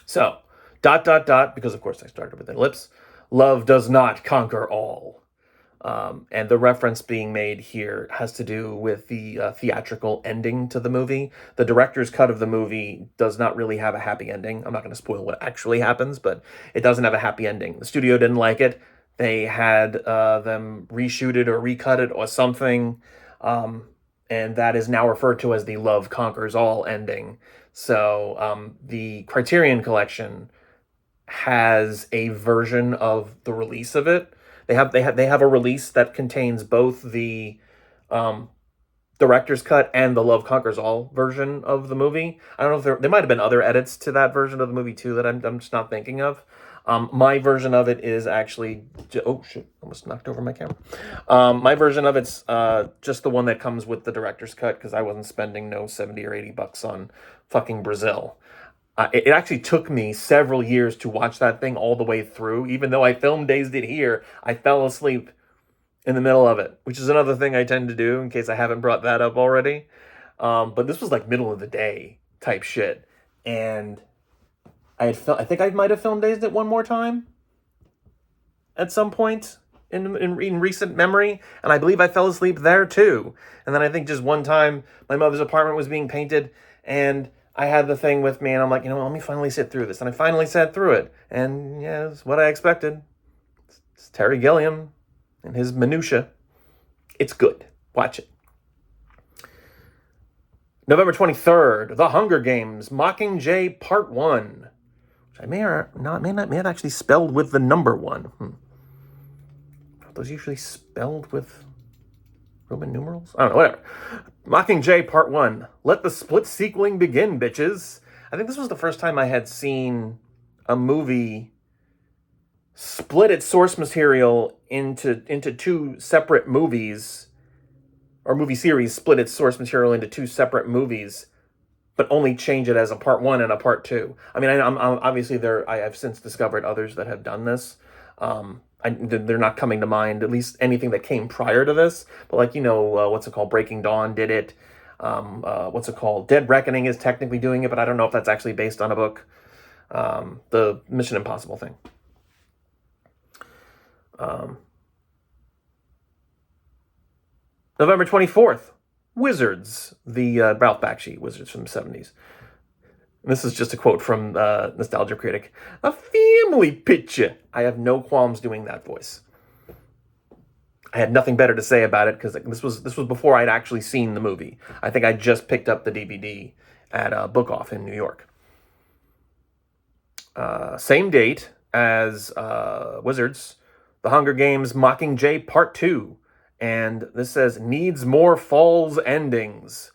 So, ... because of course I started with an ellipse. Love does not conquer all. And the reference being made here has to do with the theatrical ending to the movie. The director's cut of the movie does not really have a happy ending. I'm not going to spoil what actually happens, but it doesn't have a happy ending. The studio didn't like it. They had them reshoot it or recut it or something. And that is now referred to as the Love Conquers All ending. So the Criterion Collection has a version of the release of it. They have a release that contains both the director's cut and the Love Conquers All version of the movie. I don't know if there might have been other edits to that version of the movie too that I'm just not thinking of. My version of it is actually oh shit, almost knocked over my camera. My version of it's just the one that comes with the director's cut because I wasn't spending no $70 or $80 on fucking Brazil. It actually took me several years to watch that thing all the way through. Even though I film dazed it here, I fell asleep in the middle of it, which is another thing I tend to do in case I haven't brought that up already. But this was like middle of the day type shit. And I think I might have film dazed it one more time at some point in recent memory. And I believe I fell asleep there too. And then I think just one time my mother's apartment was being painted and I had the thing with me, and I'm like, let me finally sit through this. And I finally sat through it. And yeah, it's what I expected. It's Terry Gilliam and his minutia. It's good. Watch it. November 23rd, The Hunger Games, Mockingjay Part 1. Which I may have actually spelled with the number 1. Are those usually spelled with Roman numerals? I don't know, whatever. Mockingjay Part 1. Let the split sequeling begin, bitches. I think this was the first time I had seen a movie split its source material into two separate movies, or movie series split its source material into two separate movies, but only change it as a part one and a part two. I mean, I'm obviously I've since discovered others that have done this. They're not coming to mind, at least anything that came prior to this. But like, what's it called? Breaking Dawn did it. What's it called? Dead Reckoning is technically doing it, but I don't know if that's actually based on a book. The Mission Impossible thing. November 24th, Wizards, the Ralph Bakshi Wizards from the 70s. And this is just a quote from Nostalgia Critic. A family picture. I have no qualms doing that voice. I had nothing better to say about it because this was before I'd actually seen the movie. I think I just picked up the DVD at Book Off in New York. Same date as Wizards, The Hunger Games Mockingjay Part 2. And this says, needs more false endings.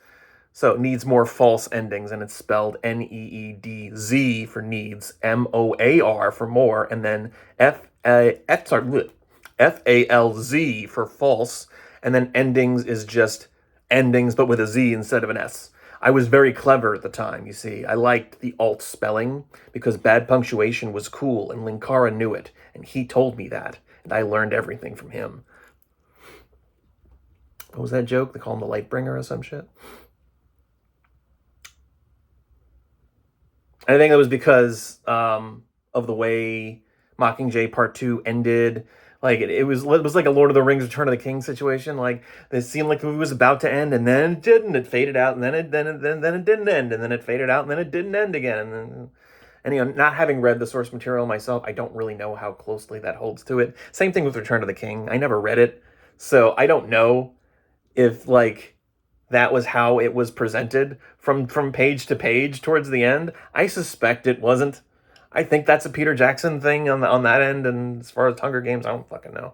So it needs more false endings, and it's spelled Needz for needs, MOAR for more, and then FALZ for false, and then endings is just endings, but with a Z instead of an S. I was very clever at the time, you see. I liked the alt spelling because bad punctuation was cool, and Linkara knew it, and he told me that, and I learned everything from him. What was that joke? They call him the Lightbringer or some shit? I think it was because of the way Mockingjay Part 2 ended. Like, it was like a Lord of the Rings Return of the King situation. Like, it seemed like the movie was about to end, and then it didn't. It faded out, and then it didn't end, and then it faded out, and then it didn't end again. And not having read the source material myself, I don't really know how closely that holds to it. Same thing with Return of the King. I never read it, so I don't know if, like, that was how it was presented from page to page towards the end. I suspect it wasn't. I think that's a Peter Jackson thing on that end, and as far as Hunger Games, I don't fucking know.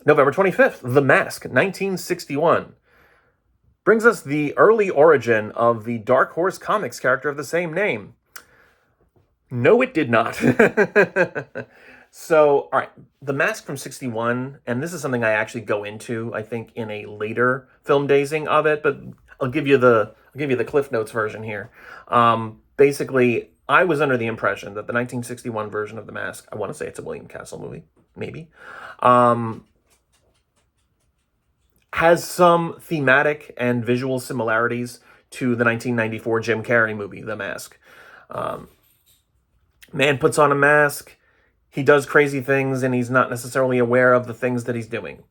November 25th, The Mask, 1961. Brings us the early origin of the Dark Horse Comics character of the same name. No, it did not. So, all right, The Mask from 61, and this is something I actually go into, I think, in a later film dazing of it, but I'll give you the Cliff Notes version here. Basically, I was under the impression that the 1961 version of The Mask, I want to say it's a William Castle movie, maybe, has some thematic and visual similarities to the 1994 Jim Carrey movie, The Mask. Man puts on a mask, he does crazy things, and he's not necessarily aware of the things that he's doing.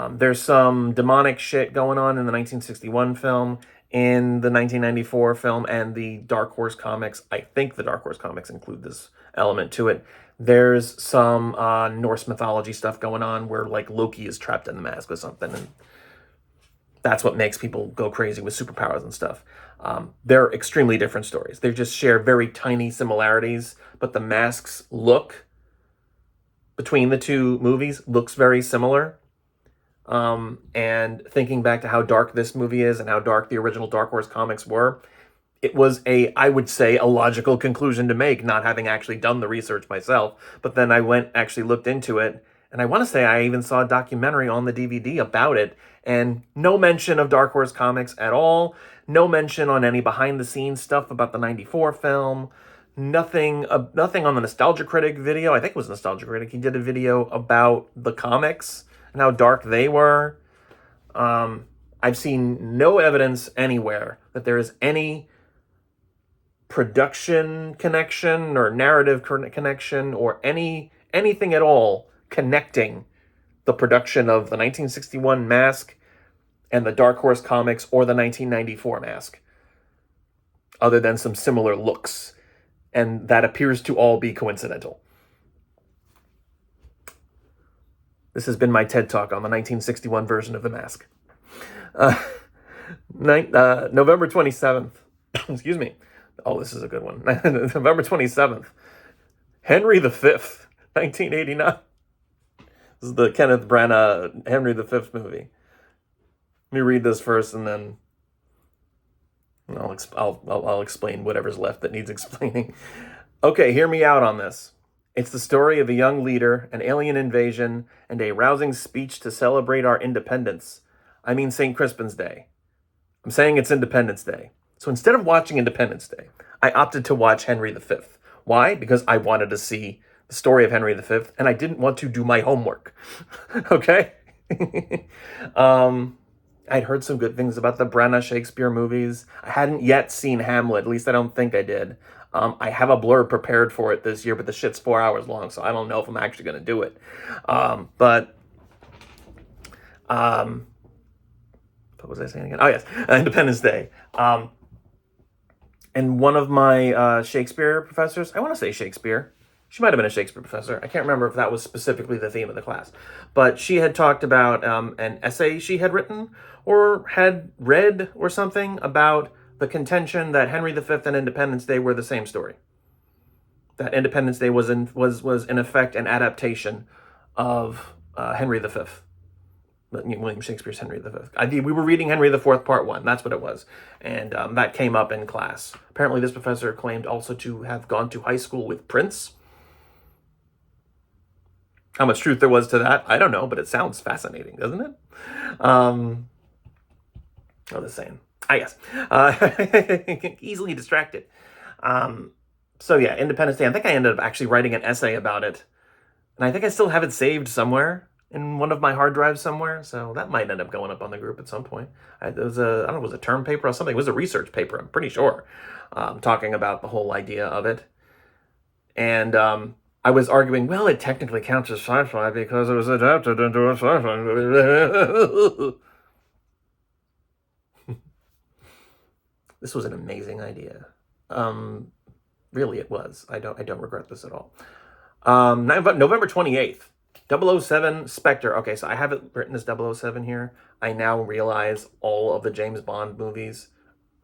There's some demonic shit going on in the 1961 film, in the 1994 film, and the Dark Horse comics. I think the Dark Horse comics include this element to it. There's some Norse mythology stuff going on where, like, Loki is trapped in the mask or something, and that's what makes people go crazy with superpowers and stuff. They're extremely different stories. They just share very tiny similarities, but the mask's look between the two movies looks very similar. And thinking back to how dark this movie is and how dark the original Dark Horse comics were, it was I would say, a logical conclusion to make, not having actually done the research myself. But then I looked into it, and I want to say I even saw a documentary on the DVD about it, and no mention of Dark Horse comics at all. No mention on any behind-the-scenes stuff about the 94 film. Nothing on the Nostalgia Critic video. I think it was Nostalgia Critic. He did a video about the comics and how dark they were. I've seen no evidence anywhere that there is any production connection or narrative connection or anything at all connecting the production of the 1961 Mask and the Dark Horse comics or the 1994 Mask, other than some similar looks, and that appears to all be coincidental. This has been my TED Talk on the 1961 version of The Mask. November 27th. Excuse me. Oh, this is a good one. November 27th. Henry V, 1989. This is the Kenneth Branagh Henry V movie. Let me read this first and then I'll explain whatever's left that needs explaining. Okay, hear me out on this. It's the story of a young leader, an alien invasion, and a rousing speech to celebrate our independence. I mean St. Crispin's Day. I'm saying it's Independence Day. So instead of watching Independence Day, I opted to watch Henry V. Why? Because I wanted to see the story of Henry V, and I didn't want to do my homework. Okay? I'd heard some good things about the Branagh Shakespeare movies. I hadn't yet seen Hamlet, at least I don't think I did. I have a blurb prepared for it this year, but the shit's 4 hours long, so I don't know if I'm actually going to do it. What was I saying again? Oh, yes, Independence Day. And one of my Shakespeare professors, I want to say Shakespeare. She might have been a Shakespeare professor. I can't remember if that was specifically the theme of the class. But she had talked about an essay she had written or had read or something about the contention that Henry V and Independence Day were the same story. That Independence Day was in effect an adaptation of Henry V. William Shakespeare's Henry V. We were reading Henry IV, Part 1. That's what it was. And that came up in class. Apparently, this professor claimed also to have gone to high school with Prince. How much truth there was to that, I don't know, but it sounds fascinating, doesn't it? The saying. Yes. Easily distracted. So yeah, Independence Day. I think I ended up actually writing an essay about it. And I think I still have it saved somewhere in one of my hard drives somewhere. So that might end up going up on the group at some point. It was I don't know, it was a term paper or something. It was a research paper, I'm pretty sure, talking about the whole idea of it. And I was arguing, well, it technically counts as sci-fi because it was adapted into a sci-fi. This was an amazing idea. Really, it was. I don't regret this at all. November 28th, 007 Spectre. Okay, so I have it written as 007 here. I now realize all of the James Bond movies.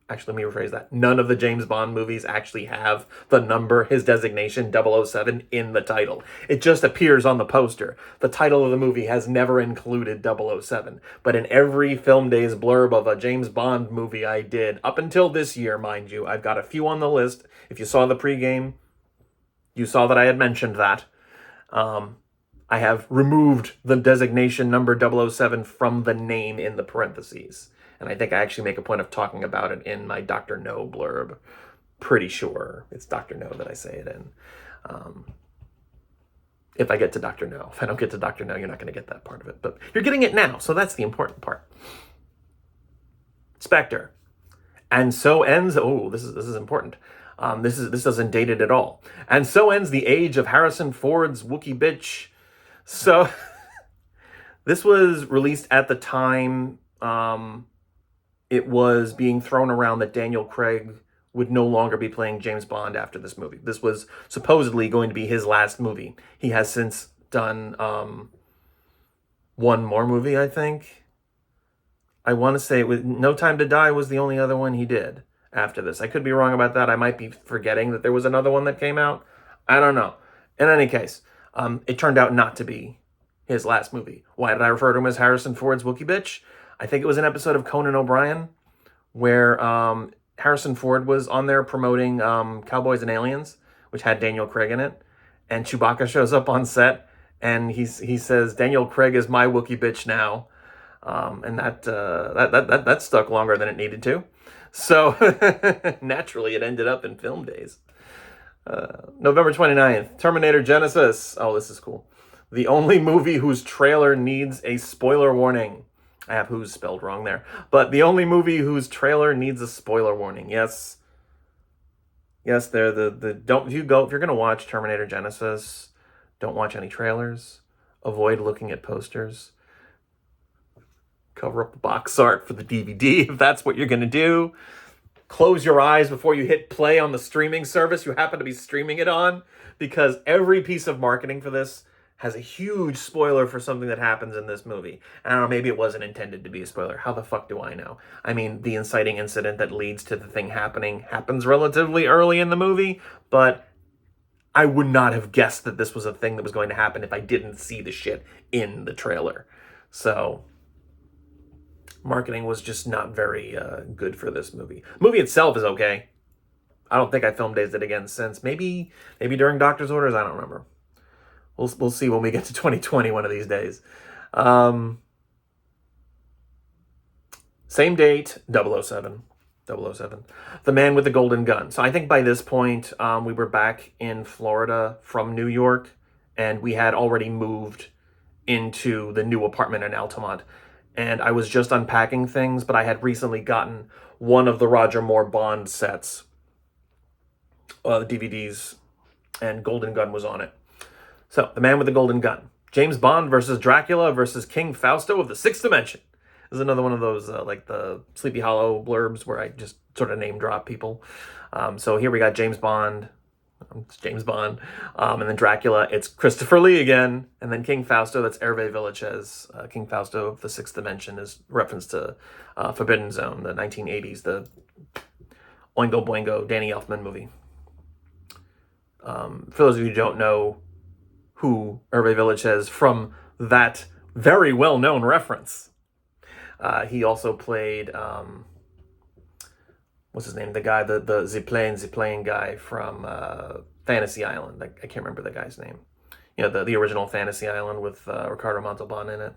Actually, let me rephrase that. None of the James Bond movies actually have the number, his designation, 007, in the title. It just appears on the poster. The title of the movie has never included 007. But in every Film Days blurb of a James Bond movie I did, up until this year, mind you, I've got a few on the list. If you saw the pregame, you saw that I had mentioned that. I have removed the designation number 007 from the name in the parentheses. And I think I actually make a point of talking about it in my Dr. No blurb. Pretty sure it's Dr. No that I say it in. If I get to Dr. No. If I don't get to Dr. No, you're not going to get that part of it. But you're getting it now, so that's the important part. Spectre. And so ends... Oh, this is important. This doesn't date it at all. And so ends the age of Harrison Ford's Wookiee bitch. So, this was released at the time... it was being thrown around that Daniel Craig would no longer be playing James Bond after this movie. This was supposedly going to be his last movie. He has since done one more movie, I think. I want to say it was No Time to Die was the only other one he did after this. I could be wrong about that. I might be forgetting that there was another one that came out. I don't know. In any case, it turned out not to be his last movie. Why did I refer to him as Harrison Ford's Wookiee bitch? I think it was an episode of Conan O'Brien where Harrison Ford was on there promoting Cowboys and Aliens, which had Daniel Craig in it. And Chewbacca shows up on set and he says, Daniel Craig is my Wookiee bitch now. And that stuck longer than it needed to. So naturally it ended up in Film Days. November 29th, Terminator Genisys. Oh, this is cool. The only movie whose trailer needs a spoiler warning. I have who's spelled wrong there. But the only movie whose trailer needs a spoiler warning. Yes. Yes, they're if you're going to watch Terminator Genisys, don't watch any trailers. Avoid looking at posters. Cover up the box art for the DVD if that's what you're going to do. Close your eyes before you hit play on the streaming service you happen to be streaming it on, because every piece of marketing for this has a huge spoiler for something that happens in this movie. I don't know, maybe it wasn't intended to be a spoiler. How the fuck do I know? I mean, the inciting incident that leads to the thing happening happens relatively early in the movie, but I would not have guessed that this was a thing that was going to happen if I didn't see the shit in the trailer. So, Marketing was just not very good for this movie. The movie itself is okay. I don't think I filmed Dazed It Again since. Maybe during doctor's orders. I don't remember. We'll see when we get to 2020 one of these days. Same date, 007. 007. The Man with the Golden Gun. So I think by this point, we were back in Florida from New York, and we had already moved into the new apartment in Altamont. And I was just unpacking things, but I had recently gotten one of the Roger Moore Bond sets, the DVDs, and Golden Gun was on it. So, The Man with the Golden Gun. James Bond versus Dracula versus King Fausto of the Sixth Dimension. This is another one of those, like the Sleepy Hollow blurbs where I just sort of name drop people. So here we got James Bond. It's James Bond. And then Dracula, it's Christopher Lee again. And then King Fausto, that's Hervé Villechaize. King Fausto of the Sixth Dimension is reference to Forbidden Zone, the 1980s, the Oingo Boingo Danny Elfman movie. For those of you who don't know who Hervé Villechaize from that very well-known reference, he also played, what's his name? The guy, the Ziplane guy from Fantasy Island. I can't remember the guy's name. You know, the original Fantasy Island with Ricardo Montalban in it.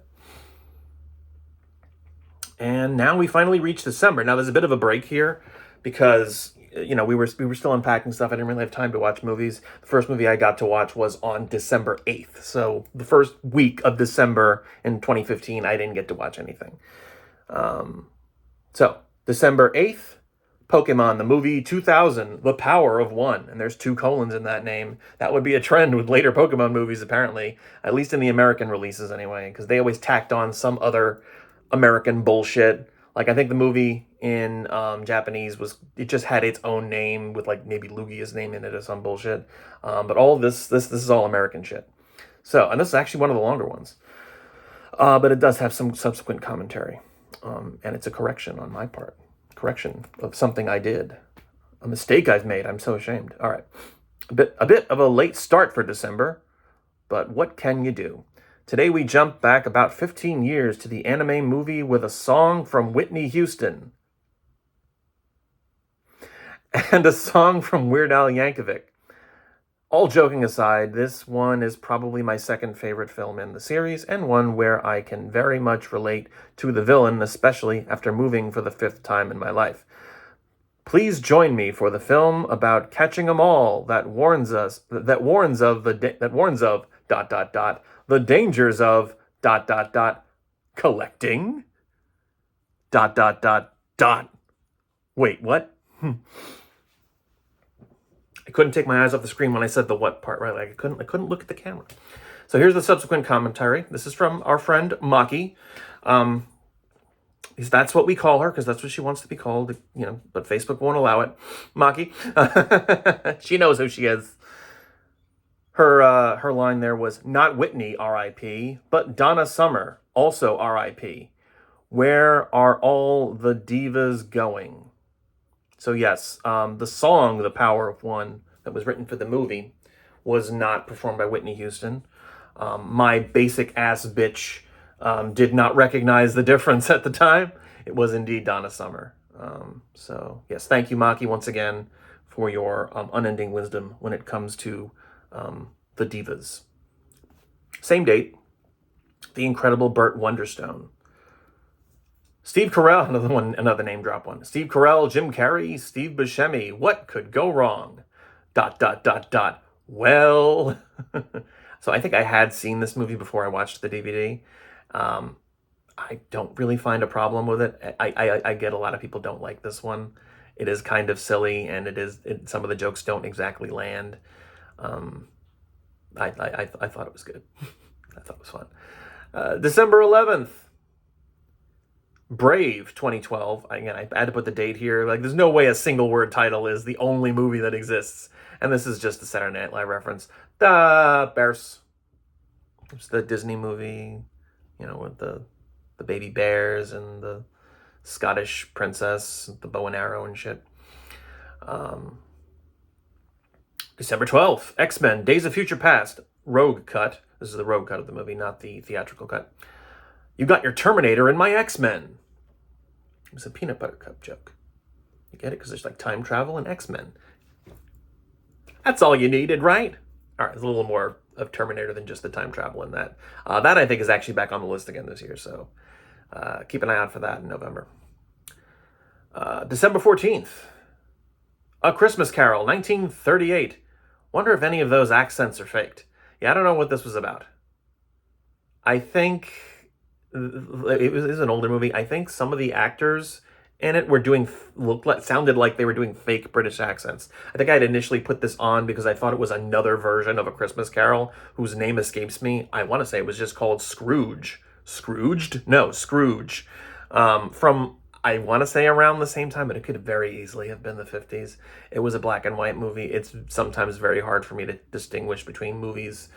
And now we finally reach December. Now there's a bit of a break here because, you know, we were still unpacking stuff. I didn't really have time to watch movies. The first movie I got to watch was on December 8th. So the first week of December in 2015, I didn't get to watch anything. So December 8th, Pokemon, the movie 2000, The Power of One. And there's 2 colons in that name. That would be a trend with later Pokemon movies, apparently. At least in the American releases, anyway. Because they always tacked on some other American bullshit. Like, I think the movie in Japanese it just had its own name with, like, maybe Lugia's name in it or some bullshit. But all this is all American shit. So, and this is actually one of the longer ones. But it does have some subsequent commentary. And it's a correction on my part. Correction of something I did. A mistake I've made. I'm so ashamed. All right. A bit of a late start for December, but what can you do? Today we jump back about 15 years to the anime movie with a song from Whitney Houston. And a song from Weird Al Yankovic. All joking aside, this one is probably my second favorite film in the series, and one where I can very much relate to the villain, especially after moving for the 5th time in my life. Please join me for the film about catching 'em all that warns of the dangers of collecting Wait, what? I couldn't take my eyes off the screen when I said the what part, right? Like I couldn't look at the camera. So here's the subsequent commentary. This is from our friend Maki. That's what we call her because that's what she wants to be called, you know, but Facebook won't allow it. Maki. She knows who she is. Her line there was, not Whitney, R.I.P., but Donna Summer, also R.I.P. Where are all the divas going? So yes, the song, The Power of One, that was written for the movie, was not performed by Whitney Houston. My basic ass bitch did not recognize the difference at the time. It was indeed Donna Summer. So yes, thank you, Maki, once again, for your unending wisdom when it comes to the divas. Same date, the incredible Burt Wonderstone. Steve Carell, another name drop one. Steve Carell, Jim Carrey, Steve Buscemi. What could go wrong? ... Well, so I think I had seen this movie before I watched the DVD. I don't really find a problem with it. I get a lot of people don't like this one. It is kind of silly, and some of the jokes don't exactly land. I thought it was good. I thought it was fun. December 11th. Brave 2012. Again, I had to put the date here. Like, there's no way a single word title is the only movie that exists. And this is just a Saturday Night Live reference. The Bears. It's the Disney movie, you know, with the baby bears and the Scottish princess, the bow and arrow and shit. December 12th. X-Men, Days of Future Past. Rogue cut. This is the Rogue cut of the movie, not the theatrical cut. You got your Terminator in my X-Men. was a peanut butter cup joke. You get it? Because there's like time travel and X-Men. That's all you needed, right? All right, there's a little more of Terminator than just the time travel in that. That I think is actually back on the list again this year, so keep an eye out for that in November. December 14th, A Christmas Carol, 1938. Wonder if any of those accents are faked. Yeah, I don't know what this was about. I think it was an older movie. I think some of the actors in it were sounded like they were doing fake British accents. I think I had initially put this on because I thought it was another version of A Christmas Carol whose name escapes me. I want to say it was just called Scrooge. Scrooged? No, Scrooge. From, I want to say around the same time, but it could very easily have been the 50s. It was a black and white movie. It's sometimes very hard for me to distinguish between movies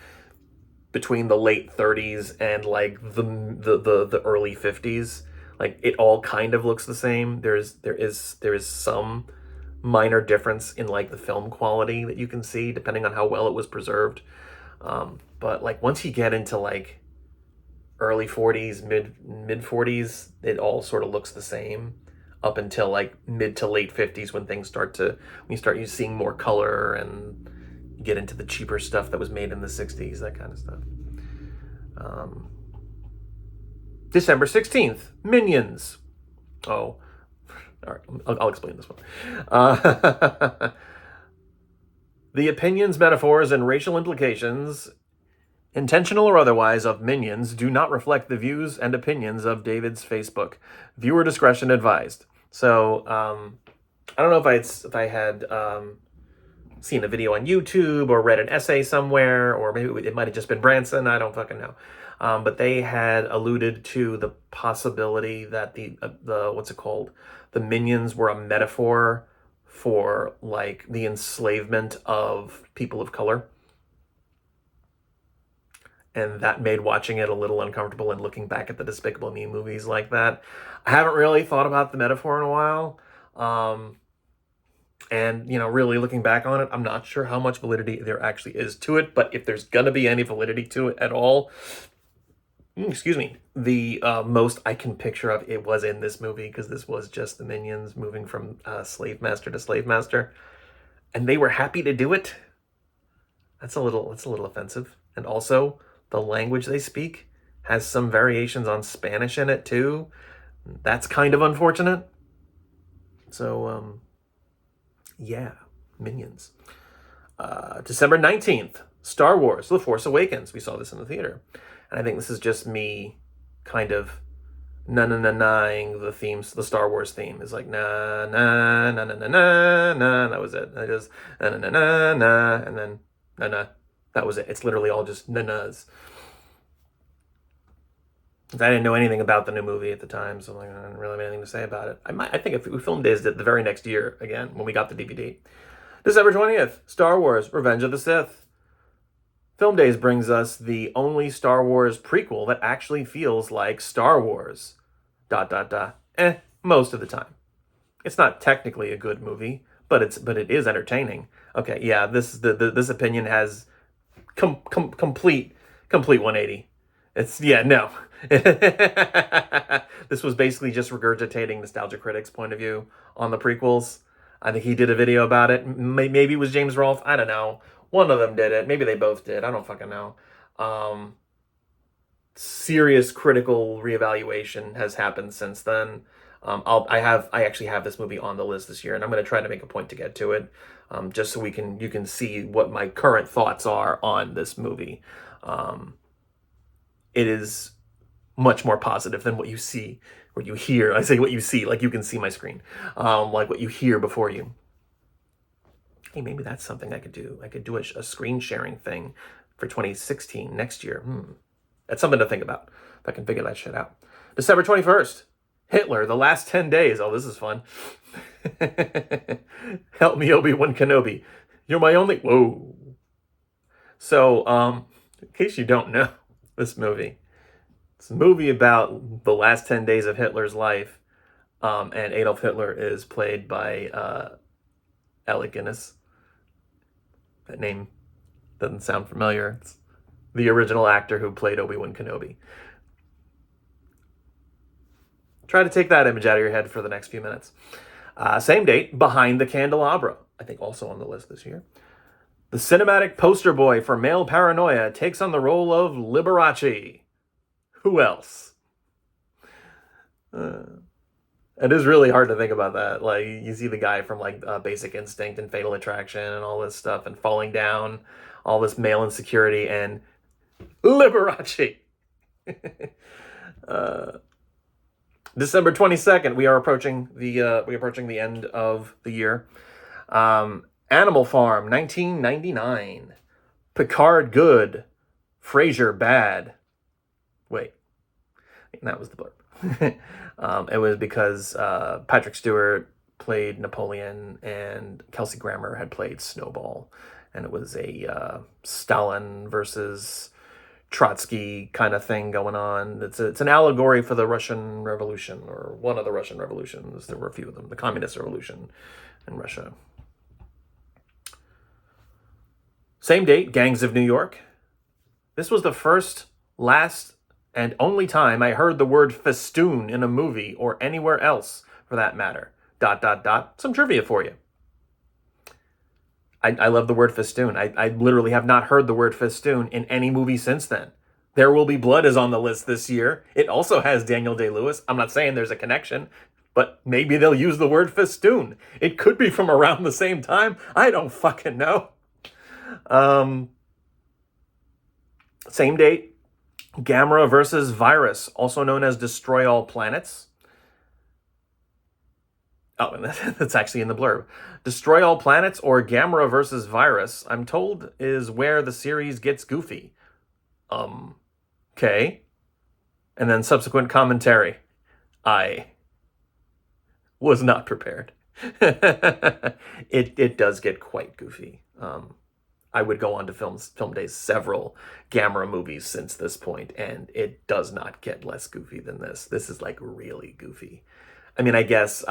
between the late 30s and like the early 50s. Like it all kind of looks the same. There is some minor difference in like the film quality that you can see depending on how well it was preserved. But like once you get into like early 40s, mid 40s, it all sort of looks the same up until like mid to late 50s when you start seeing more color and you get into the cheaper stuff that was made in the 60s, that kind of stuff. December 16th, Minions. Oh, all right, I'll explain this one. The opinions, metaphors, and racial implications, intentional or otherwise, of Minions do not reflect the views and opinions of David's Facebook. Viewer discretion advised. So, I don't know if I had seen a video on YouTube or read an essay somewhere, or maybe it might have just been Branson. I don't fucking know. But they had alluded to the possibility that the what's it called? The Minions were a metaphor for like the enslavement of people of color. And that made watching it a little uncomfortable and looking back at the Despicable Me movies like that. I haven't really thought about the metaphor in a while. And, really looking back on it, I'm not sure how much validity there actually is to it. But if there's going to be any validity to it at all, the most I can picture of it was in this movie, because this was just the Minions moving from slave master to slave master. And they were happy to do it. That's a little offensive. And also, the language they speak has some variations on Spanish in it too. That's kind of unfortunate. So, yeah, Minions. December 19th, Star Wars, The Force Awakens. We saw this in the theater. And I think this is just me kind of na-na-na-na-ing the themes, the Star Wars theme. Is like na-na-na-na-na-na, that was it. It is na-na-na-na-na, and then na-na. That was it. It's literally all just na-nas. I didn't know anything about the new movie at the time, so I didn't really have anything to say about it. I think if we filmed days the very next year, again, when we got the DVD. December 20th, Star Wars, Revenge of the Sith. Film Days brings us the only Star Wars prequel that actually feels like Star Wars. ... Most of the time. It's not technically a good movie, but it is entertaining. Okay, yeah, this opinion has complete 180. It's, yeah, no. This was basically just regurgitating Nostalgia Critic's point of view on the prequels. I think he did a video about it. Maybe it was James Rolfe. I don't know. One of them did it. Maybe they both did. I don't fucking know. Serious critical reevaluation has happened since then. I actually have this movie on the list this year, and I'm going to try to make a point to get to it, just so you can see what my current thoughts are on this movie. It is much more positive than what you see, what you hear. I say what you see, like you can see my screen, like what you hear before you. Hey, maybe that's something I could do. I could do a screen sharing thing for 2016 next year. That's something to think about, if I can figure that shit out. December 21st, Hitler, The Last 10 Days. Oh, this is fun. Help me, Obi-Wan Kenobi. You're my only... Whoa. So, in case you don't know, this movie. It's a movie about the last 10 days of Hitler's life. And Adolf Hitler is played by Alec Guinness. That name doesn't sound familiar. It's the original actor who played Obi-Wan Kenobi. Try to take that image out of your head for the next few minutes. Same date, Behind the Candelabra, I think also on the list this year. The cinematic poster boy for male paranoia takes on the role of Liberace. Who else? It is really hard to think about that. Like, you see the guy from like Basic Instinct and Fatal Attraction and all this stuff and Falling Down, all this male insecurity, and Liberace. December 22nd, we are approaching the end of the year. Animal Farm, 1999. Picard, good. Frasier, bad. Wait, that was the blurb. It was because Patrick Stewart played Napoleon and Kelsey Grammer had played Snowball, and it was a Stalin versus Trotsky kind of thing going on. It's an allegory for the Russian Revolution, or one of the Russian revolutions. There were a few of them. The Communist Revolution in Russia. Same date, Gangs of New York. This was the first, last, and only time I heard the word festoon in a movie, or anywhere else for that matter. ... Some trivia for you. I love the word festoon. I literally have not heard the word festoon in any movie since then. There Will Be Blood is on the list this year. It also has Daniel Day-Lewis. I'm not saying there's a connection, but maybe they'll use the word festoon. It could be from around the same time. I don't fucking know. Same date, Gamera versus Virus, also known as Destroy All Planets. Oh, and that's actually in the blurb. Destroy All Planets, or Gamera versus Virus, I'm told is where the series gets goofy. Okay. And then subsequent commentary. I was not prepared. It does get quite goofy. I would go on to Film Days several Gamera movies since this point, and it does not get less goofy than this. This is like really goofy. I mean, I guess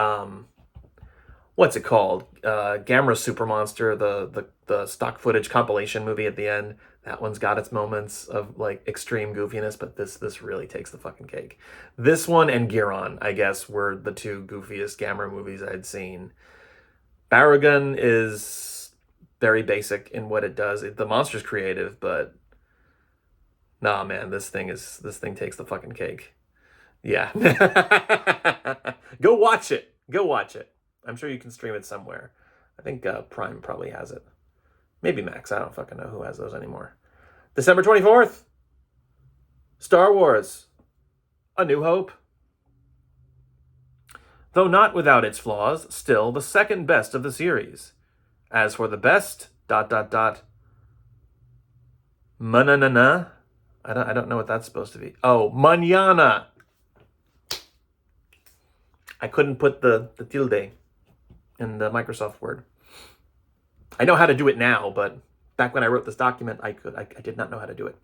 what's it called? Gamera Super Monster, the stock footage compilation movie at the end. That one's got its moments of like extreme goofiness, but this really takes the fucking cake. This one and Giron, I guess, were the two goofiest Gamera movies I'd seen. Baragon is very basic in what it does. The monster's creative, but nah, man, this thing takes the fucking cake. Yeah. Go watch it. Go watch it. I'm sure you can stream it somewhere. I think Prime probably has it. Maybe Max. I don't fucking know who has those anymore. December 24th. Star Wars. A New Hope. Though not without its flaws, still the second best of the series. As for the best, ... Manana. I don't know what that's supposed to be. Oh, mañana. I couldn't put the tilde in the Microsoft Word. I know how to do it now, but back when I wrote this document, I did not know how to do it.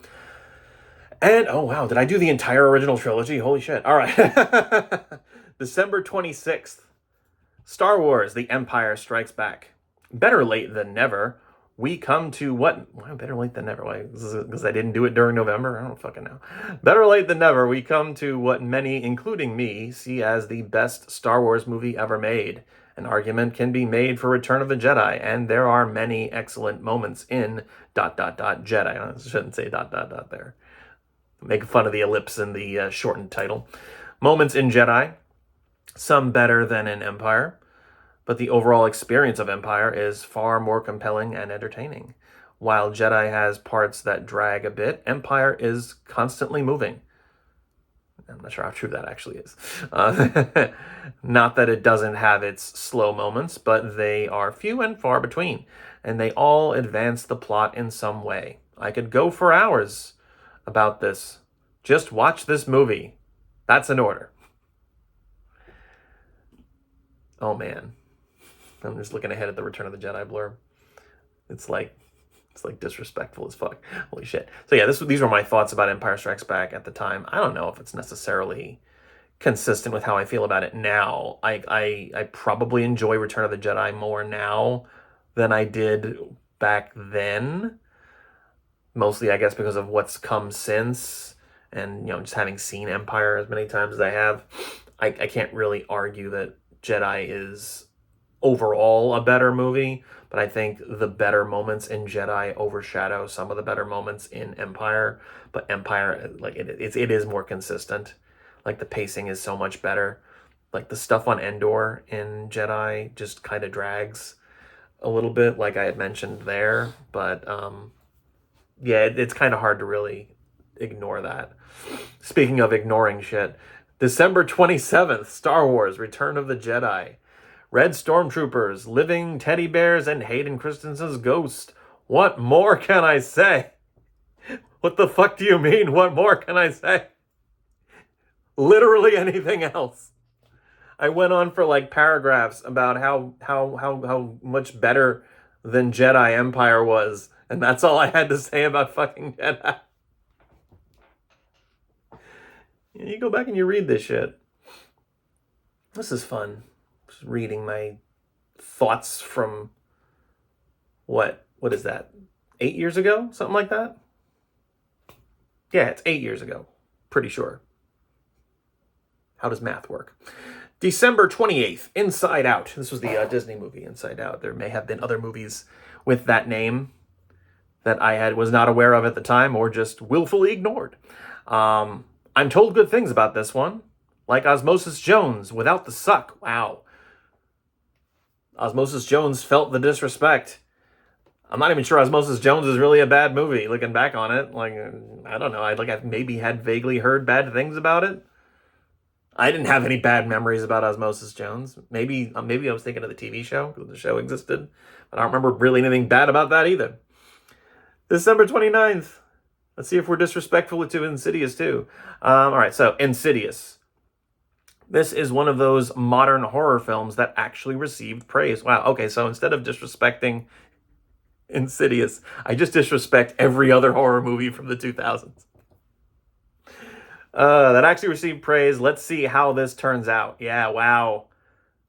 And, oh wow, did I do the entire original trilogy? Holy shit. All right. December 26th. Star Wars, The Empire Strikes Back. Better late than never. We come to what? Why better late than never? Why? Because I didn't do it during November? I don't fucking know. Better late than never. We come to what many, including me, see as the best Star Wars movie ever made. An argument can be made for Return of the Jedi, and there are many excellent moments in ... Jedi. I shouldn't say ... there. Make fun of the ellipse in the shortened title. Moments in Jedi. Some better than in Empire. But the overall experience of Empire is far more compelling and entertaining. While Jedi has parts that drag a bit, Empire is constantly moving. I'm not sure how true that actually is. Not that it doesn't have its slow moments, but they are few and far between, and they all advance the plot in some way. I could go for hours about this. Just watch this movie. That's an order. Oh man. I'm just looking ahead at the Return of the Jedi blurb. It's like disrespectful as fuck. Holy shit. So yeah, these were my thoughts about Empire Strikes Back at the time. I don't know if it's necessarily consistent with how I feel about it now. I probably enjoy Return of the Jedi more now than I did back then. Mostly, I guess, because of what's come since, and just having seen Empire as many times as I have. I can't really argue that Jedi is overall a better movie, but I think the better moments in Jedi overshadow some of the better moments in Empire. But Empire, like it is more consistent. Like the pacing is so much better. Like the stuff on Endor in Jedi just kind of drags a little bit, like I had mentioned there. But yeah, it's kind of hard to really ignore that. Speaking of ignoring shit, December 27th, Star Wars Return of the Jedi. Red Stormtroopers, living teddy bears, and Hayden Christensen's ghost. What more can I say? What the fuck do you mean? What more can I say? Literally anything else. I went on for like paragraphs about how much better than Jedi Empire was, and that's all I had to say about fucking Jedi. You go back and you read this shit. This is fun. Just reading my thoughts from what is that? 8 years ago? Something like that? Yeah, it's 8 years ago. Pretty sure. How does math work? December 28th, Inside Out. This was the Disney movie, Inside Out. There may have been other movies with that name that I was not aware of at the time or just willfully ignored. I'm told good things about this one. Like Osmosis Jones, without the suck. Wow. Osmosis Jones felt the disrespect. I'm not even sure Osmosis Jones is really a bad movie, looking back on it. Like, I don't know. I maybe had vaguely heard bad things about it. I didn't have any bad memories about Osmosis Jones. Maybe I was thinking of the TV show, because the show existed. But I don't remember really anything bad about that either. December 29th. Let's see if we're disrespectful to Insidious too. All right, so Insidious. This is one of those modern horror films that actually received praise. Wow, okay, so instead of disrespecting Insidious, I just disrespect every other horror movie from the 2000s. That actually received praise. Let's see how this turns out. Yeah, wow.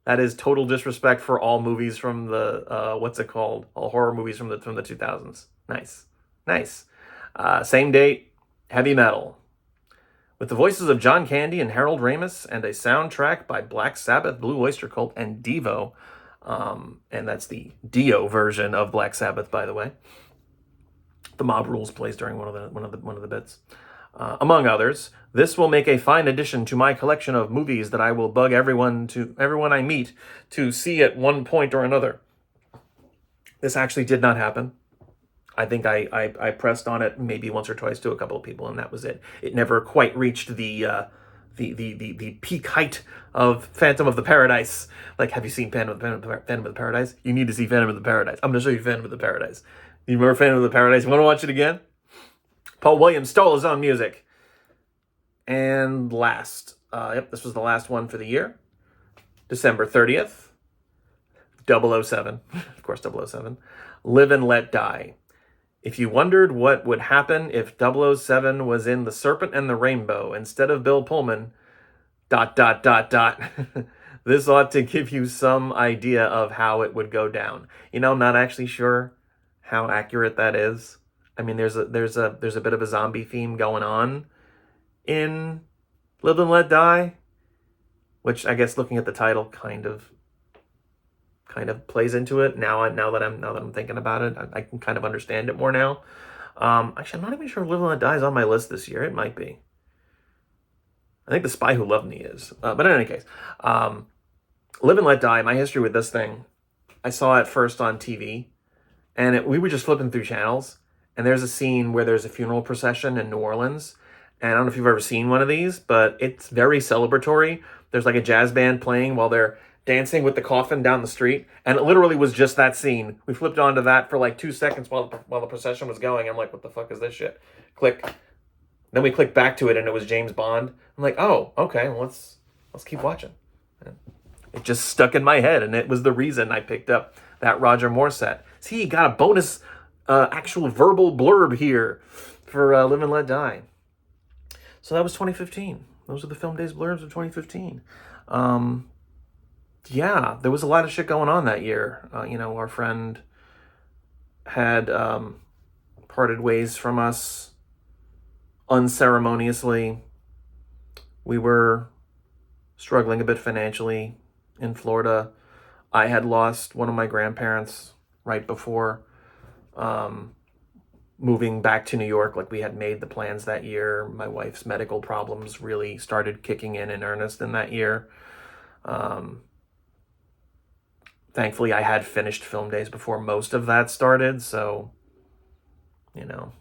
That is total disrespect for all movies from the, what's it called? All horror movies from the 2000s. Nice. Nice. Same date, Heavy Metal. With the voices of John Candy and Harold Ramis, and a soundtrack by Black Sabbath, Blue Oyster Cult, and Devo. And that's the Dio version of Black Sabbath, by the way. The Mob Rules plays during one of the bits. Among others, this will make a fine addition to my collection of movies that I will bug everyone I meet to see at one point or another. This actually did not happen. I think I pressed on it maybe once or twice to a couple of people, and that was it. It never quite reached the peak height of Phantom of the Paradise. Like, have you seen Phantom of the Paradise? You need to see Phantom of the Paradise. I'm going to show you Phantom of the Paradise. You remember Phantom of the Paradise? You want to watch it again? Paul Williams stole his own music. And last, this was the last one for the year. December 30th, 007. Of course, 007. Live and Let Die. If you wondered what would happen if 007 was in The Serpent and the Rainbow instead of Bill Pullman, ... this ought to give you some idea of how it would go down. You know, I'm not actually sure how accurate that is. I mean, there's a bit of a zombie theme going on in Live and Let Die, which I guess looking at the title kind of plays into it. Now that I'm thinking about it, I can kind of understand it more now. Actually, I'm not even sure Live and Let Die is on my list this year. It might be. I think The Spy Who Loved Me is. But in any case, Live and Let Die, my history with this thing, I saw it first on TV, and we were just flipping through channels, and there's a scene where there's a funeral procession in New Orleans, and I don't know if you've ever seen one of these, but it's very celebratory. There's like a jazz band playing while they're dancing with the coffin down the street, and it literally was just that scene. We flipped onto that for like 2 seconds while the procession was going. I'm like, what the fuck is this shit? Click. Then we clicked back to it, and it was James Bond. I'm like, oh, okay, well, let's keep watching. And it just stuck in my head, and it was the reason I picked up that Roger Moore set. See, you got a bonus actual verbal blurb here for Live and Let Die. So that was 2015. Those are the Film Days blurbs of 2015. Yeah, there was a lot of shit going on that year. Our friend had parted ways from us unceremoniously. We were struggling a bit financially in Florida. I had lost one of my grandparents right before moving back to New York. Like, we had made the plans that year. My wife's medical problems really started kicking in earnest in that year. Thankfully, I had finished film days before most of that started, so, you know,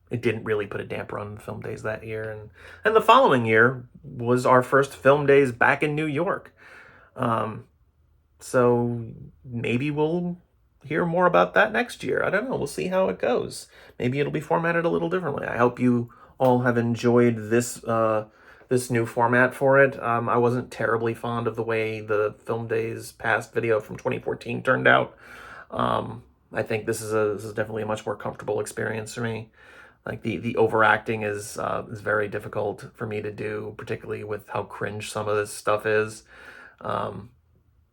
it didn't really put a damper on the film days that year. And the following year was our first film days back in New York. So maybe we'll hear more about that next year. I don't know. We'll see how it goes. Maybe it'll be formatted a little differently. I hope you all have enjoyed this new format for it. I wasn't terribly fond of the way the Film Days past video from 2014 turned out. I think this is definitely a much more comfortable experience for me. Like, the overacting is very difficult for me to do, particularly with how cringe some of this stuff is.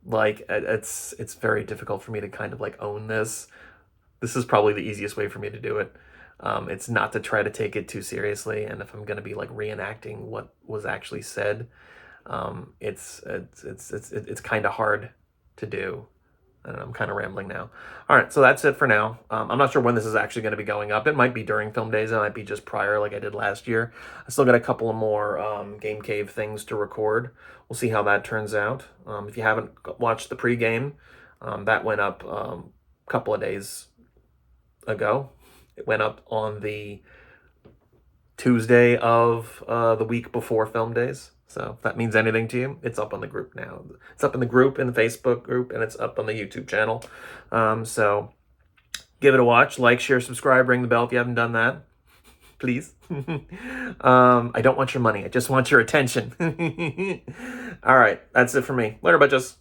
Like, it's very difficult for me to kind of like own this. This is probably the easiest way for me to do it. It's not to try to take it too seriously, and if I'm gonna be like reenacting what was actually said, it's kind of hard to do. And I'm kind of rambling now. All right, so that's it for now. I'm not sure when this is actually going to be going up. It might be during film days. It might be just prior, like I did last year. I still got a couple of more Game Cave things to record. We'll see how that turns out. If you haven't watched the pregame, that went up a couple of days ago. It went up on the Tuesday of the week before film days. So if that means anything to you, it's up on the group now. It's up in the group, in the Facebook group, and it's up on the YouTube channel. So give it a watch. Like, share, subscribe, ring the bell if you haven't done that. Please. I don't want your money. I just want your attention. All right. That's it for me. Later, bitches.